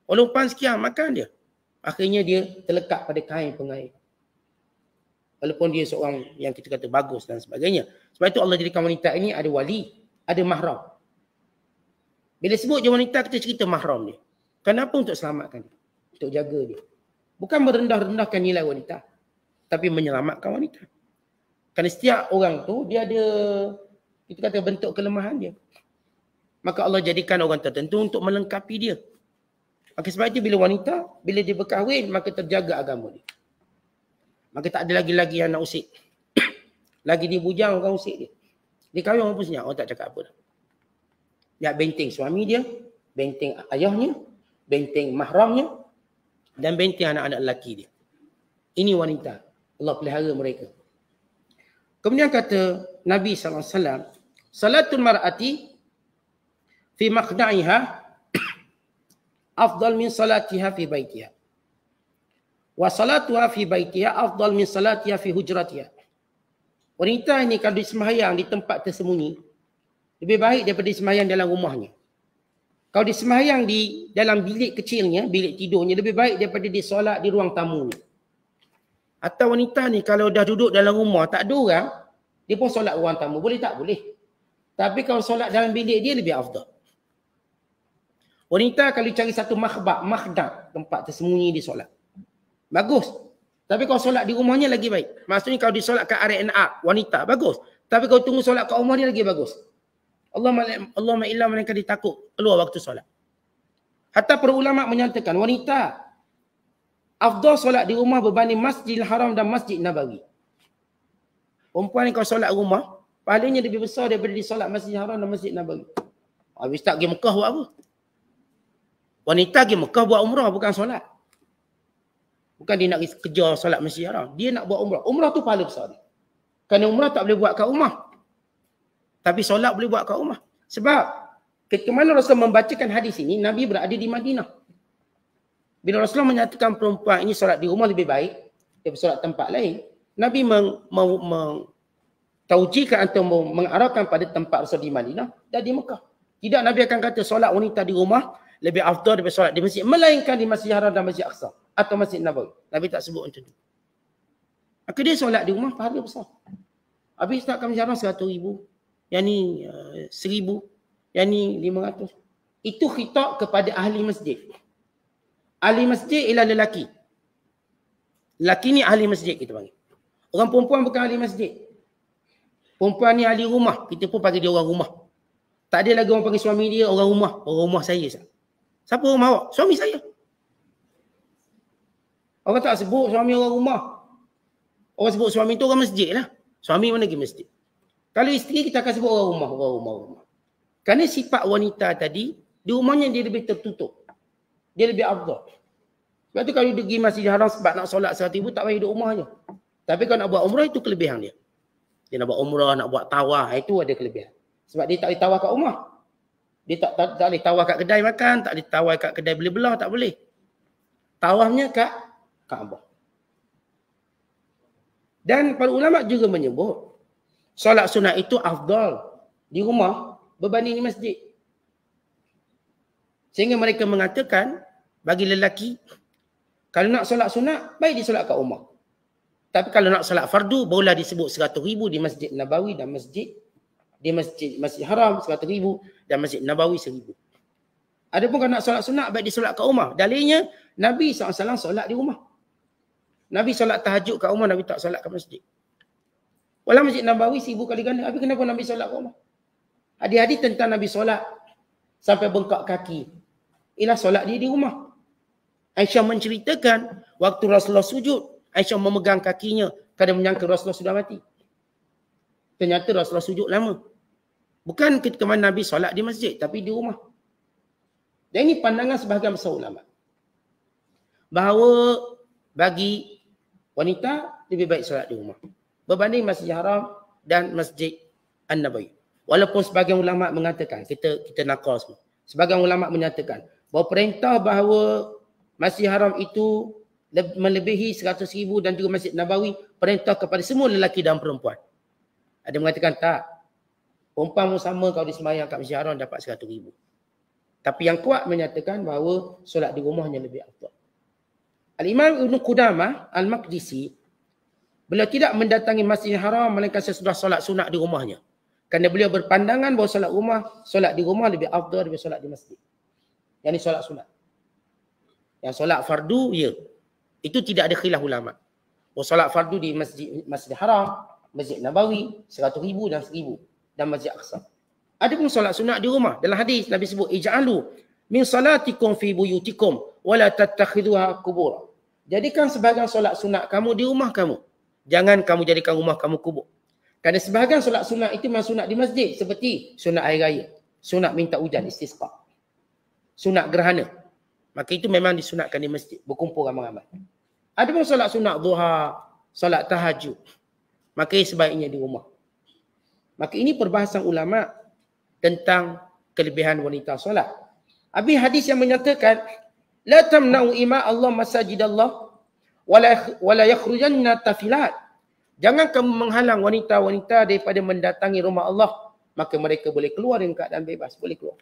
Walau umpan sekian, makan dia. Akhirnya dia terlekat pada kain pengair. Walaupun dia seorang yang kita kata bagus dan sebagainya. Sebab itu Allah jadikan wanita ini ada wali, ada mahram. Bila sebut je wanita, kita cerita mahram dia. Kenapa? Untuk selamatkan dia. Untuk jaga dia. Bukan merendah-rendahkan nilai wanita. Tapi menyelamatkan wanita. Kerana setiap orang tu, dia ada, kita kata bentuk kelemahan dia. Maka Allah jadikan orang tertentu untuk melengkapi dia. Maka sebab itu bila wanita, bila dia berkahwin, maka terjaga agama dia. Maka tak ada lagi-lagi yang nak usik. Lagi dia bujang, orang usik dia. Dia kahwin orang pun senyap, orang tak cakap apa dah. Dia benteng suami dia, benteng ayahnya, benteng mahramnya, dan benteng anak-anak lelaki dia. Ini wanita. Allah pelihara mereka. Kemudian kata Nabi SAW, salatul mar'ati fi maqda'iha afdal min salatiha fi baitiha. Wa salatuha fi baitiha afdal min salatiha fi hujratiha. Wanita ini kalau disembahyang di tempat tersembunyi, lebih baik daripada disembahyang dalam rumahnya. Kalau disembahyang di dalam bilik kecilnya, bilik tidurnya, lebih baik daripada dia solat di ruang tamunya. Atau wanita ni kalau dah duduk dalam rumah, tak ada orang, dia pun solat ruang tamu. Boleh tak? Boleh. Tapi kalau solat dalam bilik dia, lebih afdal. Wanita kalau cari satu makhdab, tempat tersembunyi di solat. Bagus. Tapi kalau solat di rumahnya lagi baik. Maksudnya kalau disolatkan RNA, wanita, bagus. Tapi kalau tunggu solat kat rumah dia lagi bagus. Allahumma illa mereka ditakut keluar waktu solat. Hatta para ulama menyatakan wanita afdal solat di rumah berbanding Masjidil Haram dan Masjid Nabawi. Perempuan ni kalau solat rumah, pahalanya lebih besar daripada di solat Masjidil Haram dan Masjid Nabawi. Habis tak pergi Mekah buat apa? Wanita pergi Mekah buat umrah, bukan solat. Bukan dia nak kejar solat Masjid Haram. Dia nak buat umrah. Umrah tu pahala besar dia. Kerana umrah tak boleh buat kat rumah. Tapi solat boleh buat kat rumah. Sebab ketika mana Rasulullah membacakan hadis ini, Nabi berada di Madinah. Bila Rasulullah menyatakan perempuan ini solat di rumah lebih baik daripada solat tempat lain, Nabi mentaujikan atau mengarahkan pada tempat Rasul di Madinah dan di Mekah. Tidak Nabi akan kata solat wanita di rumah lebih afdal daripada solat di masjid, melainkan di Masjid Haram dan Masjid Aqsa atau Masjid Nabawi. Nabi tak sebut macam tu. Maka dia solat di rumah pahala besar. Habis tak Masjid Haram 100,000, yang ni 1,000, yang ni 500. Itu khitab kepada ahli masjid. Ahli masjid ialah lelaki. Lelaki ni ahli masjid kita panggil. Orang perempuan bukan ahli masjid. Perempuan ni ahli rumah. Kita pun panggil dia orang rumah. Tak ada lagi orang panggil suami dia orang rumah. Orang rumah saya. Siapa rumah awak? Suami saya. Orang tak sebut suami orang rumah. Orang sebut suami tu orang masjid lah. Suami mana lagi masjid? Kalau isteri kita akan sebut orang rumah. Kerana sifat wanita tadi, di rumahnya dia lebih tertutup. Dia lebih afdal. Sebab tu kalau dia pergi Masjid Haram sebab nak solat 100,000, tak payah duduk rumah je. Tapi kalau nak buat umrah, itu kelebihan dia. Dia nak buat umrah, nak buat tawaf, itu ada kelebihan. Sebab dia tak boleh tawaf kat rumah. Dia tak boleh tawaf kat kedai makan, tak boleh tawaf kat kedai beli belah, tak boleh. Tawafnya kat Kaabah. Dan para ulama juga menyebut solat sunat itu afdal di rumah berbanding di masjid. Sehingga mereka mengatakan bagi lelaki, kalau nak solat sunat, baik disolat kat rumah. Tapi kalau nak solat fardu, barulah disebut 100,000 di Masjid Nabawi dan Masjid Haram 100,000 dan Masjid Nabawi 1,000. Adapun kalau nak solat sunat, baik disolat kat rumah. Dalilnya, Nabi SAW solat di rumah. Nabi solat tahajud kat rumah, Nabi tak solat kat masjid. Walau Masjid Nabawi 1,000 kali ganda. Tapi kenapa Nabi solat kat rumah? Hadis-hadis tentang Nabi solat sampai bengkak kaki, ialah solat dia di rumah. Aisyah menceritakan waktu Rasulullah sujud, Aisyah memegang kakinya kerana menyangka Rasulullah sudah mati. Ternyata Rasulullah sujud lama. Bukan ketika mana Nabi solat di masjid, tapi di rumah. Dan ini pandangan sebahagian besar ulama. Bahawa bagi wanita lebih baik solat di rumah berbanding Masjid Haram dan Masjid An-Nabawi. Walaupun sebahagian ulama mengatakan, kita nakal semua. Sebahagian ulama menyatakan bahawa perintah bahawa Masjid Haram itu melebihi 100,000 dan juga Masjid Nabawi perintah kepada semua lelaki dan perempuan. Ada mengatakan tak. Perempuan pun sama kalau disemayang kat Masjid Haram dapat 100,000. Tapi yang kuat menyatakan bahawa solat di rumahnya lebih afdal. Al-Imam Ibn Qudamah Al-Maqdisi, beliau tidak mendatangi Masjid Haram melainkan sesudah solat sunat di rumahnya. Kerana beliau berpandangan bahawa solat di rumah lebih afdal daripada solat di masjid. Yang ini solat sunat. Yang solat fardu, ya. Itu tidak ada khilaf ulama. Solat fardu di Masjid Haram, Masjid Nabawi, 100,000 dan 1,000. Dan Masjid Aqsa. Ada pun solat sunat di rumah. Dalam hadis Nabi sebut, ij'alu min salatikum fi buyutikum wala tattakhidhuha qubur. Jadikan sebahagian solat sunat kamu di rumah kamu. Jangan kamu jadikan rumah kamu kubur. Kerana sebahagian solat sunat itu memang sunat di masjid. Seperti sunat air raya. Sunat minta hujan, istisqa. Sunat gerhana. Maka itu memang disunatkan di masjid. Berkumpul ramai-ramai. Ada pun solat sunat duha, solat tahajud. Maka sebaiknya di rumah. Maka ini perbahasan ulama tentang kelebihan wanita solat. Habis hadis yang menyatakan, la tamna'u ima Allah masajidallah wala yakhrujanna tafilat. Jangan kamu menghalang wanita-wanita daripada mendatangi rumah Allah, maka mereka boleh keluar dengan keadaan bebas, boleh keluar.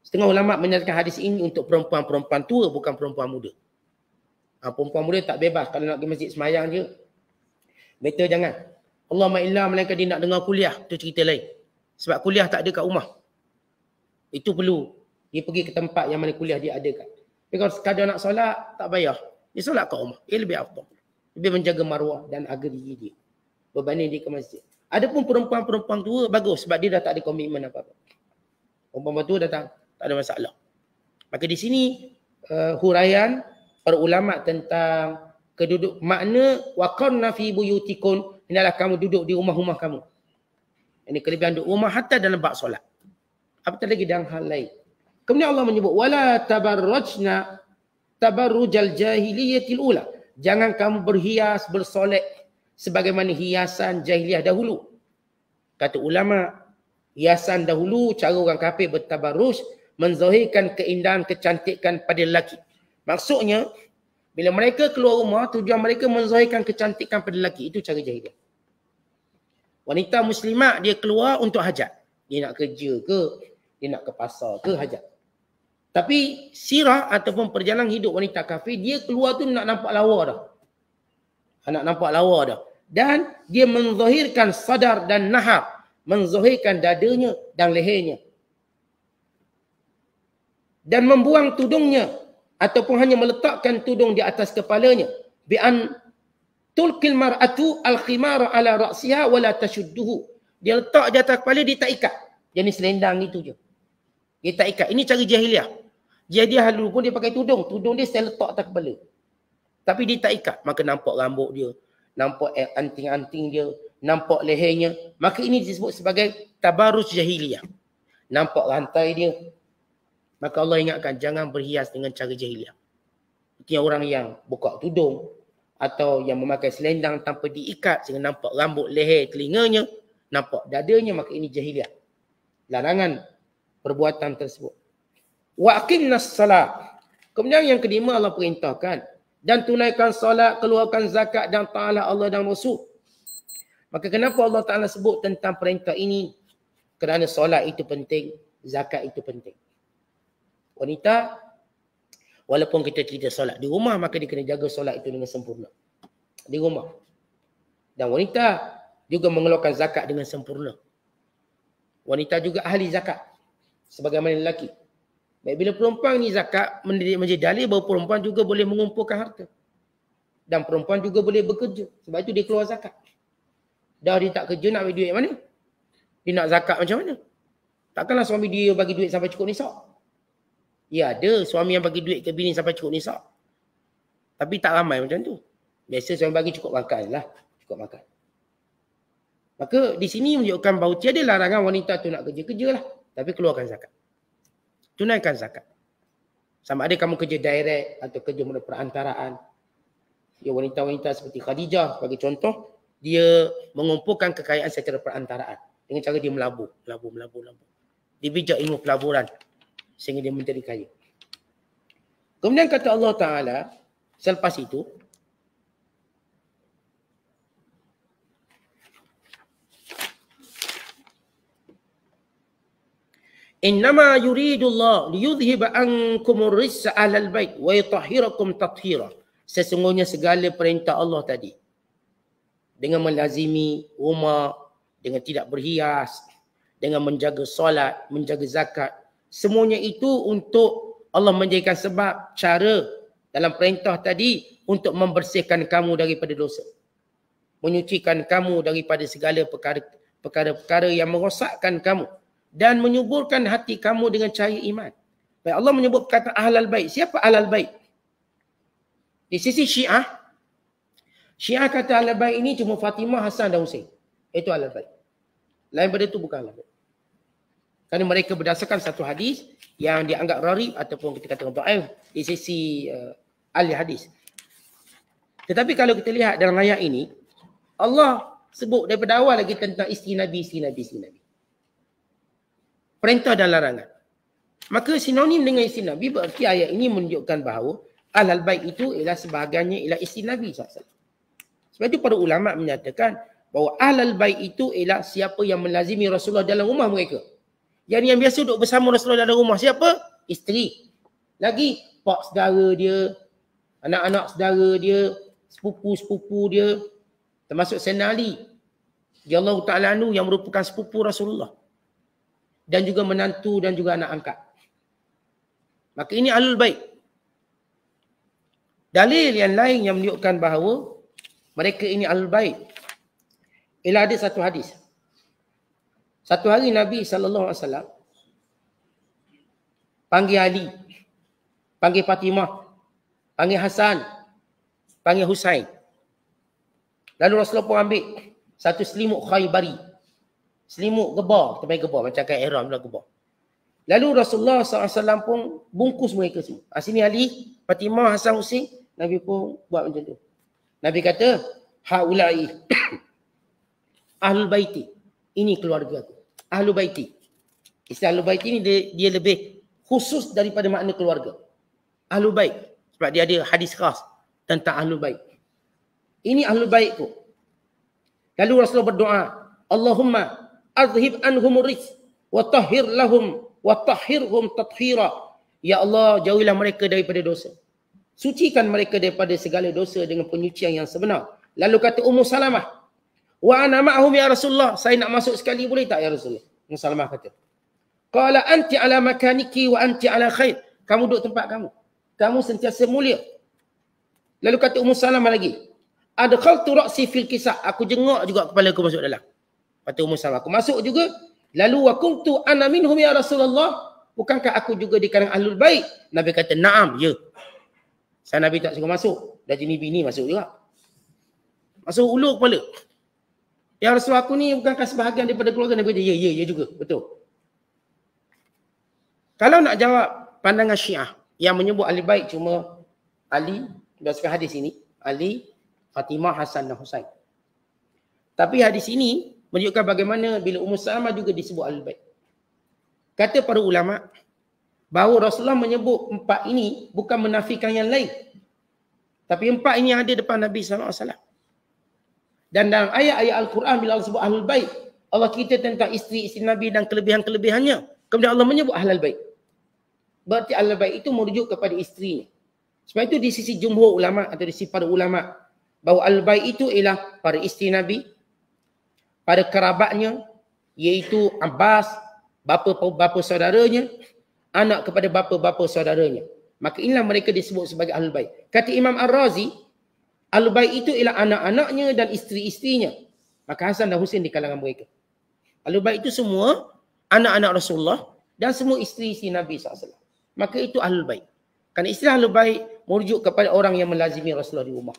Setengah ulama menyatakan hadis ini untuk perempuan-perempuan tua, bukan perempuan muda. Perempuan muda tak bebas kalau nak pergi masjid semayang je. Better jangan. Allahumma illa melainkan dia nak dengar kuliah, tu cerita lain. Sebab kuliah tak ada kat rumah. Itu perlu Dia pergi ke tempat yang mana kuliah dia adakan. Tapi kalau sekadar nak solat, tak payah. Dia solat kat rumah. Ia lebih afdal. Lebih menjaga maruah dan harga diri dia. Berbanding dia ke masjid. Adapun perempuan-perempuan tua, bagus. Sebab dia dah tak ada komitmen apa-apa. Perempuan tua dah tak ada masalah. Maka di sini, huraian para ulama tentang keduduk makna waqarna fi buyutikun, hendaklah kamu duduk di rumah-rumah kamu. Ini kelebihan duduk rumah hatta dalam bab solat. Apatah lagi dalam hal lain. Kemudian Allah menyebut wala tabarrajna tabarrujal jahiliyatil ula. Jangan kamu berhias, bersolek sebagaimana hiasan jahiliyah dahulu. Kata ulama, hiasan dahulu cara orang kafir bertabarruj menzahirkan keindahan, kecantikan pada lelaki. Maksudnya bila mereka keluar rumah, tujuan mereka menzahirkan kecantikan pada lelaki. Itu cara jahiliyah. Wanita muslimat dia keluar untuk hajat. Dia nak kerja ke, dia nak ke pasar ke, hajat. Tapi sirah ataupun perjalanan hidup wanita kafir, dia keluar tu nak nampak lawa dah. Nak nampak lawa dah. Dan dia menzahirkan sadar dan nahar. Menzahirkan dadanya dan lehernya. Dan membuang tudungnya. Ataupun hanya meletakkan tudung di atas kepalanya. Bi'an tulqil mar'atu al-khimara ala ra'siha wala tashudduhu. Dia letak di atas kepala, dia tak ikat. Jenis selendang itu je. Dia tak ikat. Ini cara jahiliah. Jahiliah dulu pun dia pakai tudung. Tudung dia saya letak atas kepala. Tapi dia tak ikat. Maka nampak rambut dia. Nampak anting-anting dia. Nampak lehernya. Maka ini disebut sebagai tabarruj jahiliah. Nampak rantai dia. Maka Allah ingatkan jangan berhias dengan cara jahiliah. Itu orang yang buka tudung. Atau yang memakai selendang tanpa diikat. Sehingga nampak rambut, leher, telinganya. Nampak dadanya. Maka ini jahiliah. Larangan perbuatan tersebut. Wa aqimnas salat. Kemudian yang kelima Allah perintahkan dan tunaikan solat, keluarkan zakat dan taatlah Allah dan Rasul. Maka kenapa Allah Taala sebut tentang perintah ini? Kerana solat itu penting, zakat itu penting. Wanita walaupun kita tidak solat di rumah, maka dia kena jaga solat itu dengan sempurna. Di rumah. Dan wanita juga mengeluarkan zakat dengan sempurna. Wanita juga ahli zakat sebagaimana lelaki. Baik, bila perempuan ni zakat menjadi dalil bahawa perempuan juga boleh mengumpulkan harta. Dan perempuan juga boleh bekerja. Sebab itu dia keluar zakat. Dah dia tak kerja nak ambil duit mana? Dia nak zakat macam mana? Takkanlah suami dia bagi duit sampai cukup nisab. Ya ada suami yang bagi duit ke bini sampai cukup nisab. Tapi tak ramai macam tu. Biasa suami bagi cukup makan lah. Cukup makan. Maka di sini menunjukkan bahawa tiada larangan wanita tu nak kerja-kerja lah. Tapi keluarkan zakat. Tunaikan zakat. Sama ada kamu kerja direct atau kerja melalui perantaraan. Ya, wanita-wanita seperti Khadijah sebagai contoh, dia mengumpulkan kekayaan secara perantaraan. Dengan cara dia melabur. Dia bijak ilmu pelaburan. Sehingga dia menjadi kaya. Kemudian kata Allah Ta'ala, selepas itu, Innama yuridullah liyudhhiba ankumur rijsa ahlal bait wa yutahhirakum tathhira. Sesungguhnya segala perintah Allah tadi dengan melazimi rumah, dengan tidak berhias, dengan menjaga solat, menjaga zakat, semuanya itu untuk Allah menjadikan sebab cara dalam perintah tadi untuk membersihkan kamu daripada dosa. Menyucikan kamu daripada segala perkara-perkara yang merosakkan kamu. Dan menyuburkan hati kamu dengan cahaya iman. Baik, Allah menyebut kata ahlal bait. Siapa ahlal bait? Di sisi Syiah, Syiah kata ahlal bait ini cuma Fatimah, Hasan dan Husain. Itu ahlal bait. Lain pada itu bukan ahlal bait. Kerana mereka berdasarkan satu hadis yang dianggap rarib ataupun kita katakan dhaif di sisi ahli hadis. Tetapi kalau kita lihat dalam ayat ini, Allah sebut daripada awal lagi tentang isteri Nabi. Perintah dan larangan. Maka sinonim dengan isteri Nabi berarti ayat ini menunjukkan bahawa ahlal bait itu ialah sebahagiannya ialah isteri Nabi SAW. Sebab itu para ulama menyatakan bahawa ahlal bait itu ialah siapa yang melazimi Rasulullah dalam rumah mereka. Yang biasa duduk bersama Rasulullah dalam rumah siapa? Isteri. Lagi pak saudara dia, anak-anak saudara dia, sepupu-sepupu dia, termasuk Sayyidina Ali radhiyallahu ta'ala anhu yang merupakan sepupu Rasulullah. Dan juga menantu dan juga anak angkat. Maka ini ahlul bait. Dalil yang lain yang menunjukkan bahawa mereka ini ahlul bait ialah ada satu hadis. Satu hari Nabi SAW panggil Ali, panggil Fatimah, panggil Hasan, panggil Husain. Lalu Rasulullah pun ambil satu selimut khaybari. Selimut gebar, kita panggil gebar, macam kain ihram lah gebar. Lalu Rasulullah SAW pun bungkus mereka semua. Sini Ali, Fatimah, Hasan, Husain, Nabi pun buat macam tu. Nabi kata, haulai ahlul baiti. Ini keluarga aku. Ahlul baiti. Istilah ahlul baiti ni dia lebih khusus daripada makna keluarga. Ahlul bait. Sebab dia ada hadis khas tentang ahlul bait. Ini ahlul baitku. Lalu Rasulullah berdoa, Allahumma azhib anhumur rijs wa tahhir lahum wa tahhirhum tathira. Ya Allah, jauhilah mereka daripada dosa. Sucikan mereka daripada segala dosa dengan penyucian yang sebenar. Lalu kata Ummu Salamah, wa ana ma'hum ya Rasulullah, saya nak masuk sekali boleh tak ya Rasulullah? Ummu Salamah kata, qala anti ala makaniki wa anti ala khair. Kamu duduk tempat kamu. Kamu sentiasa mulia. Lalu kata Ummu Salamah lagi, adkhaltu ra'si fil kisah. Aku jenguk juga kepala aku masuk dalam. Kata Ummu Salamah, aku masuk juga. Lalu wa kuntu ana minhum ya Rasulullah. Bukankah aku juga di kalangan ahlul bait? Nabi kata, na'am, ya. Saya Nabi tak suruh masuk. Dah jenis bini masuk juga. Masuk ulur kepala. Ya Rasulullah, aku ni bukankah sebahagian daripada keluarga? Nabi kata, ya juga. Betul. Kalau nak jawab pandangan Syiah yang menyebut ahli bait cuma Ali, berdasarkan hadis ini, Ali, Fatimah, Hasan dan Husain. Tapi hadis ini menunjukkan bagaimana bila Ummu Salamah juga disebut ahli bait. Kata para ulama bahawa Rasulullah menyebut empat ini bukan menafikan yang lain. Tapi empat ini yang ada depan Nabi SAW. Dan dalam ayat-ayat Al-Quran bila Allah sebut ahlul bait, Allah cerita tentang isteri-isteri Nabi dan kelebihan-kelebihannya. Kemudian Allah menyebut ahlul bait. Berarti ahlul bait itu merujuk kepada isterinya. Sebab itu di sisi jumhur ulama atau di sisi para ulama bahawa ahlul bait itu ialah para isteri Nabi, para kerabatnya iaitu Abbas, bapa saudaranya, anak kepada bapa saudaranya. Maka inilah mereka disebut sebagai ahlul bait. Kata Imam Ar-Razi, ahlul bait itu ialah anak-anaknya dan isteri-isterinya. Maka Hasan dan Husain di kalangan mereka. Ahlul bait itu semua anak-anak Rasulullah dan semua isteri-isteri Nabi SAW. Maka itu ahlul bait. Kerana istilah ahlul bait merujuk kepada orang yang melazimi Rasulullah di rumah.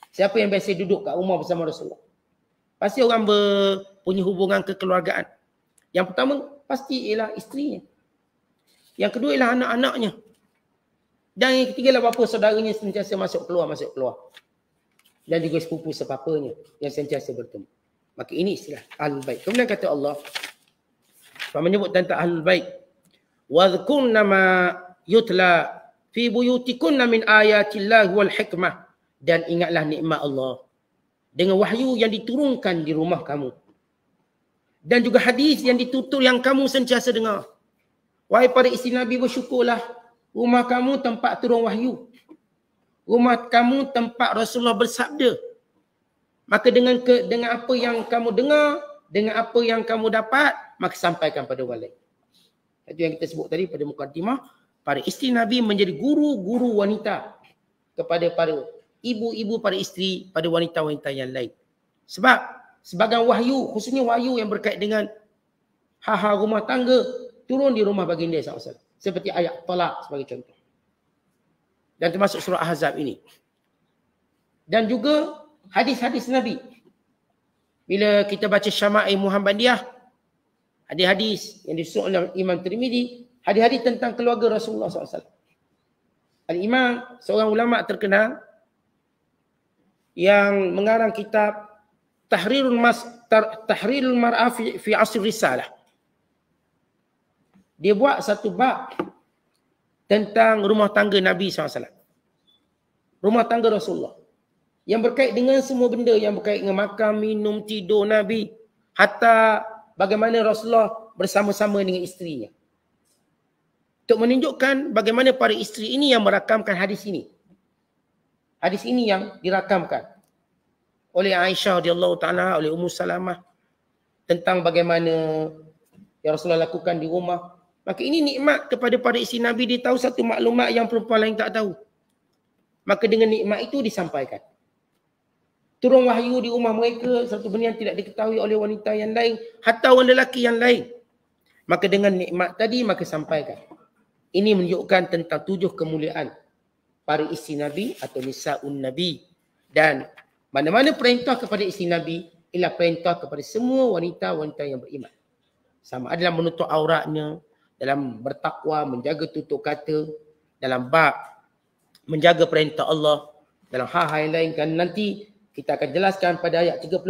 Siapa yang biasa duduk kat rumah bersama Rasulullah? Pasti orang punya hubungan kekeluargaan. Yang pertama pasti ialah isterinya. Yang kedua ialah anak-anaknya. Dan yang ketiga ialah bapa saudaranya sentiasa masuk keluar. Dan juga sepupu sepapanya yang sentiasa bertemu. Maka ini istilah ahlul bait. Kemudian kata Allah, menyebut tentang ahlul bait. Wadhkurna ma yutla fi buyutikunna min ayatillahi wal hikmah. Dan ingatlah nikmat Allah dengan wahyu yang diturunkan di rumah kamu. Dan juga hadis yang ditutur yang kamu sentiasa dengar. Wahai para isteri Nabi, bersyukurlah. Rumah kamu tempat turun wahyu. Rumah kamu tempat Rasulullah bersabda. Maka dengan apa yang kamu dengar, dengan apa yang kamu dapat, maka sampaikan pada orang lain. Itu yang kita sebut tadi pada mukadimah. Para isteri Nabi menjadi guru-guru wanita kepada para ibu-ibu, para isteri, pada wanita-wanita yang lain. Sebab sebagai wahyu, khususnya wahyu yang berkait dengan hal-hal rumah tangga, turun di rumah baginda SAW. Seperti ayat talak sebagai contoh. Dan termasuk surah Ahzab ini. Dan juga hadis-hadis Nabi. Bila kita baca Syama'il Muhammadiyah, hadis-hadis yang disusun oleh Imam Tirmidzi, hadis-hadis tentang keluarga Rasulullah SAW. Al-Imam, seorang ulama terkenal, yang mengarang kitab Tahrirul Mar'ah fi Asr Risalah. Dia buat satu bab tentang rumah tangga Nabi SAW. Rumah tangga Rasulullah. Yang berkait dengan semua benda yang berkait dengan makan, minum, tidur Nabi. Hatta bagaimana Rasulullah bersama-sama dengan isterinya. Untuk menunjukkan bagaimana para isteri ini yang merakamkan hadis ini. Hadis ini yang dirakamkan oleh Aisyah radhiyallahu ta'ala, oleh Ummu Salamah. Tentang bagaimana yang Rasulullah lakukan di rumah. Maka ini nikmat kepada para isteri Nabi, dia tahu satu maklumat yang perempuan lain tak tahu. Maka dengan nikmat itu disampaikan. Turun wahyu di rumah mereka, satu benda yang tidak diketahui oleh wanita yang lain, hatta orang lelaki yang lain. Maka dengan nikmat tadi, maka sampaikan. Ini menunjukkan tentang 7 kemuliaan para isteri Nabi atau Nisa'un Nabi. Dan mana-mana perintah kepada isteri Nabi ialah perintah kepada semua wanita-wanita yang beriman. Sama ada dalam menutup auratnya, dalam bertakwa, menjaga tutur kata, dalam bab menjaga perintah Allah, dalam hal-hal yang lain. Kan nanti kita akan jelaskan pada ayat 35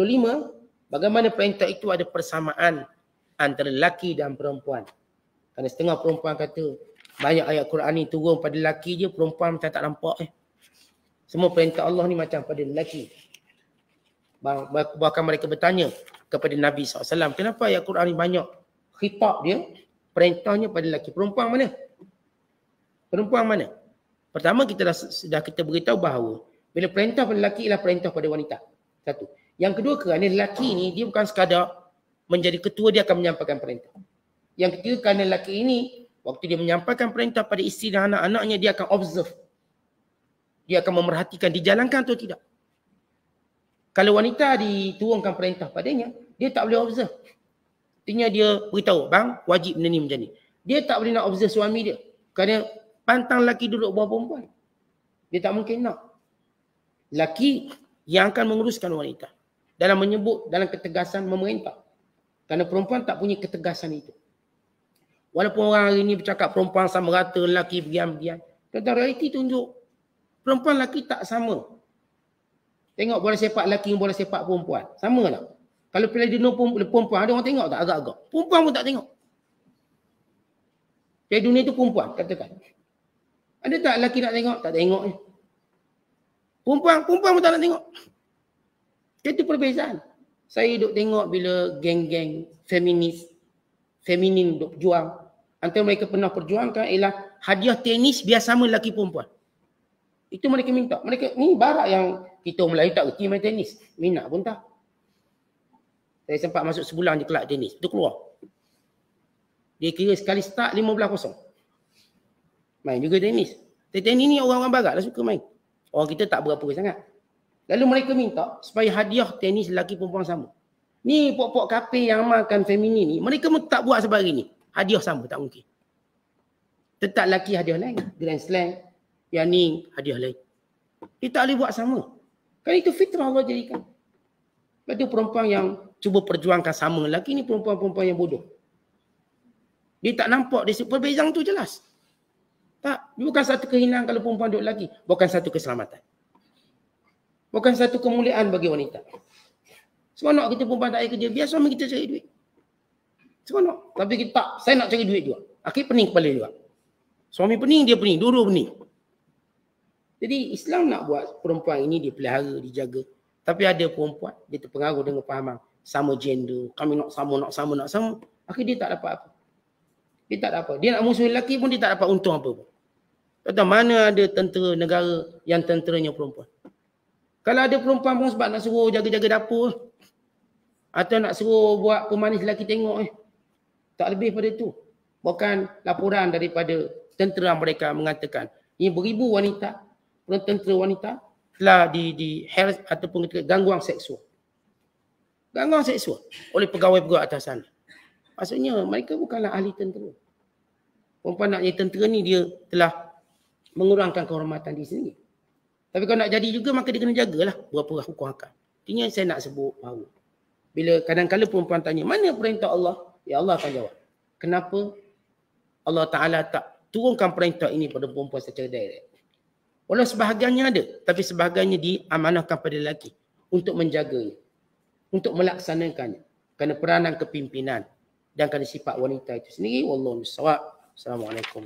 bagaimana perintah itu ada persamaan antara lelaki dan perempuan. Kerana setengah perempuan kata banyak ayat Quran ni turun pada lelaki je, perempuan macam tak nampak. Semua perintah Allah ni macam pada lelaki. Bahkan mereka bertanya kepada Nabi SAW, kenapa ayat Quran ni banyak khitab dia, perintahnya pada lelaki. Perempuan mana? Perempuan mana? Pertama kita kita beritahu bahawa bila perintah pada lelaki ialah perintah pada wanita. Satu. Yang kedua, kerana lelaki ni dia bukan sekadar menjadi ketua, dia akan menyampaikan perintah. Yang ketiga, kerana lelaki ini waktu dia menyampaikan perintah pada isteri dan anak-anaknya, dia akan observe. Dia akan memerhatikan dijalankan atau tidak. Kalau wanita diturunkan perintah padanya, dia tak boleh observe. Artinya dia beritahu, bang, wajib benda ni macam ni. Dia tak boleh nak observe suami dia. Kerana pantang lelaki duduk bawah perempuan. Dia tak mungkin nak. Lelaki yang akan menguruskan wanita. Dalam menyebut, dalam ketegasan memerintah. Kerana perempuan tak punya ketegasan itu. Walaupun orang hari ini bercakap perempuan sama rata, lelaki bergiam-giam. Tentang realiti tunjuk, perempuan lelaki tak sama. Tengok bola sepak lelaki dengan bola sepak perempuan. Sama tak? Kalau Piala Dunia perempuan, ada orang tengok tak agak-agak? Perempuan pun tak tengok. Piala Dunia itu perempuan, katakan. Ada tak lelaki nak tengok? Tak tengok. Perempuan pun tak nak tengok. Itu perbezaan. Saya duduk tengok bila geng-geng feminin duduk berjuang. Antara mereka pernah perjuangkan ialah hadiah tenis biar sama lelaki perempuan. Itu mereka minta. Mereka ni barat yang kita Melayu tak reti main tenis. Minat pun tak. Saya sempat masuk sebulan je kelab tenis. Itu keluar. Dia kira sekali start 15-0. Main juga tenis. Tenis ni orang-orang barat lah suka main. Orang kita tak berapa sangat. Lalu mereka minta supaya hadiah tenis lelaki perempuan sama. Ni pok-pok kafe yang amalkan feminin ni, mereka tak buat sebab hari ni. Hadiah sama, tak mungkin. Tetap lelaki hadiah lain. Grand Slam. Yang ni hadiah lain. Dia tak boleh buat sama. Kan itu fitrah Allah jadikan. Lepas tu perempuan yang cuba perjuangkan sama lelaki ni perempuan-perempuan yang bodoh. Dia tak nampak, dia perbezaan tu jelas. Tak, bukan satu kehinaan kalau perempuan duduk lelaki. Bukan satu keselamatan. Bukan satu kemuliaan bagi wanita. Seronok kita perempuan tak ada kerja, biar suami kita cari duit. Seronok. Tapi kita tak, saya nak cari duit juga. Akhir pening kepala juga. Suami pening, dia pening. Dua-dua pening. Jadi Islam nak buat perempuan ini dia pelihara, dijaga. Tapi ada perempuan, dia terpengaruh dengan fahaman sama gender, kami nak sama. Akhir dia tak dapat apa. Dia tak dapat. Dia nak musuh lelaki pun dia tak dapat untung apa pun. Tak tahu mana ada tentera negara yang tenteranya perempuan. Kalau ada perempuan pun sebab nak suruh jaga-jaga dapur. Atau nak suruh buat pemanis lelaki tengok. Tak lebih pada tu. Bahkan laporan daripada tentera mereka mengatakan. Ini beribu wanita, tentera wanita telah di harass ataupun gangguan seksual. Gangguan seksual oleh pegawai-pegawai atasan. Maksudnya mereka bukanlah ahli tentera. Perempuan nak jadi tentera ni dia telah mengurangkan kehormatan diri sendiri. Tapi kalau nak jadi juga maka dia kena jagalah berapa hukum hakam. Artinya saya nak sebut bahawa bila kadang-kadang perempuan tanya mana perintah Allah, ya Allah akan jawab. Kenapa Allah Ta'ala tak turunkan perintah ini pada perempuan secara direct? Walau sebahagiannya ada, tapi sebahagiannya diamanahkan pada lelaki untuk menjaganya, untuk melaksanakannya. Kerana peranan kepimpinan dan kerana sifat wanita itu sendiri. Wallahu a'lam. Assalamualaikum.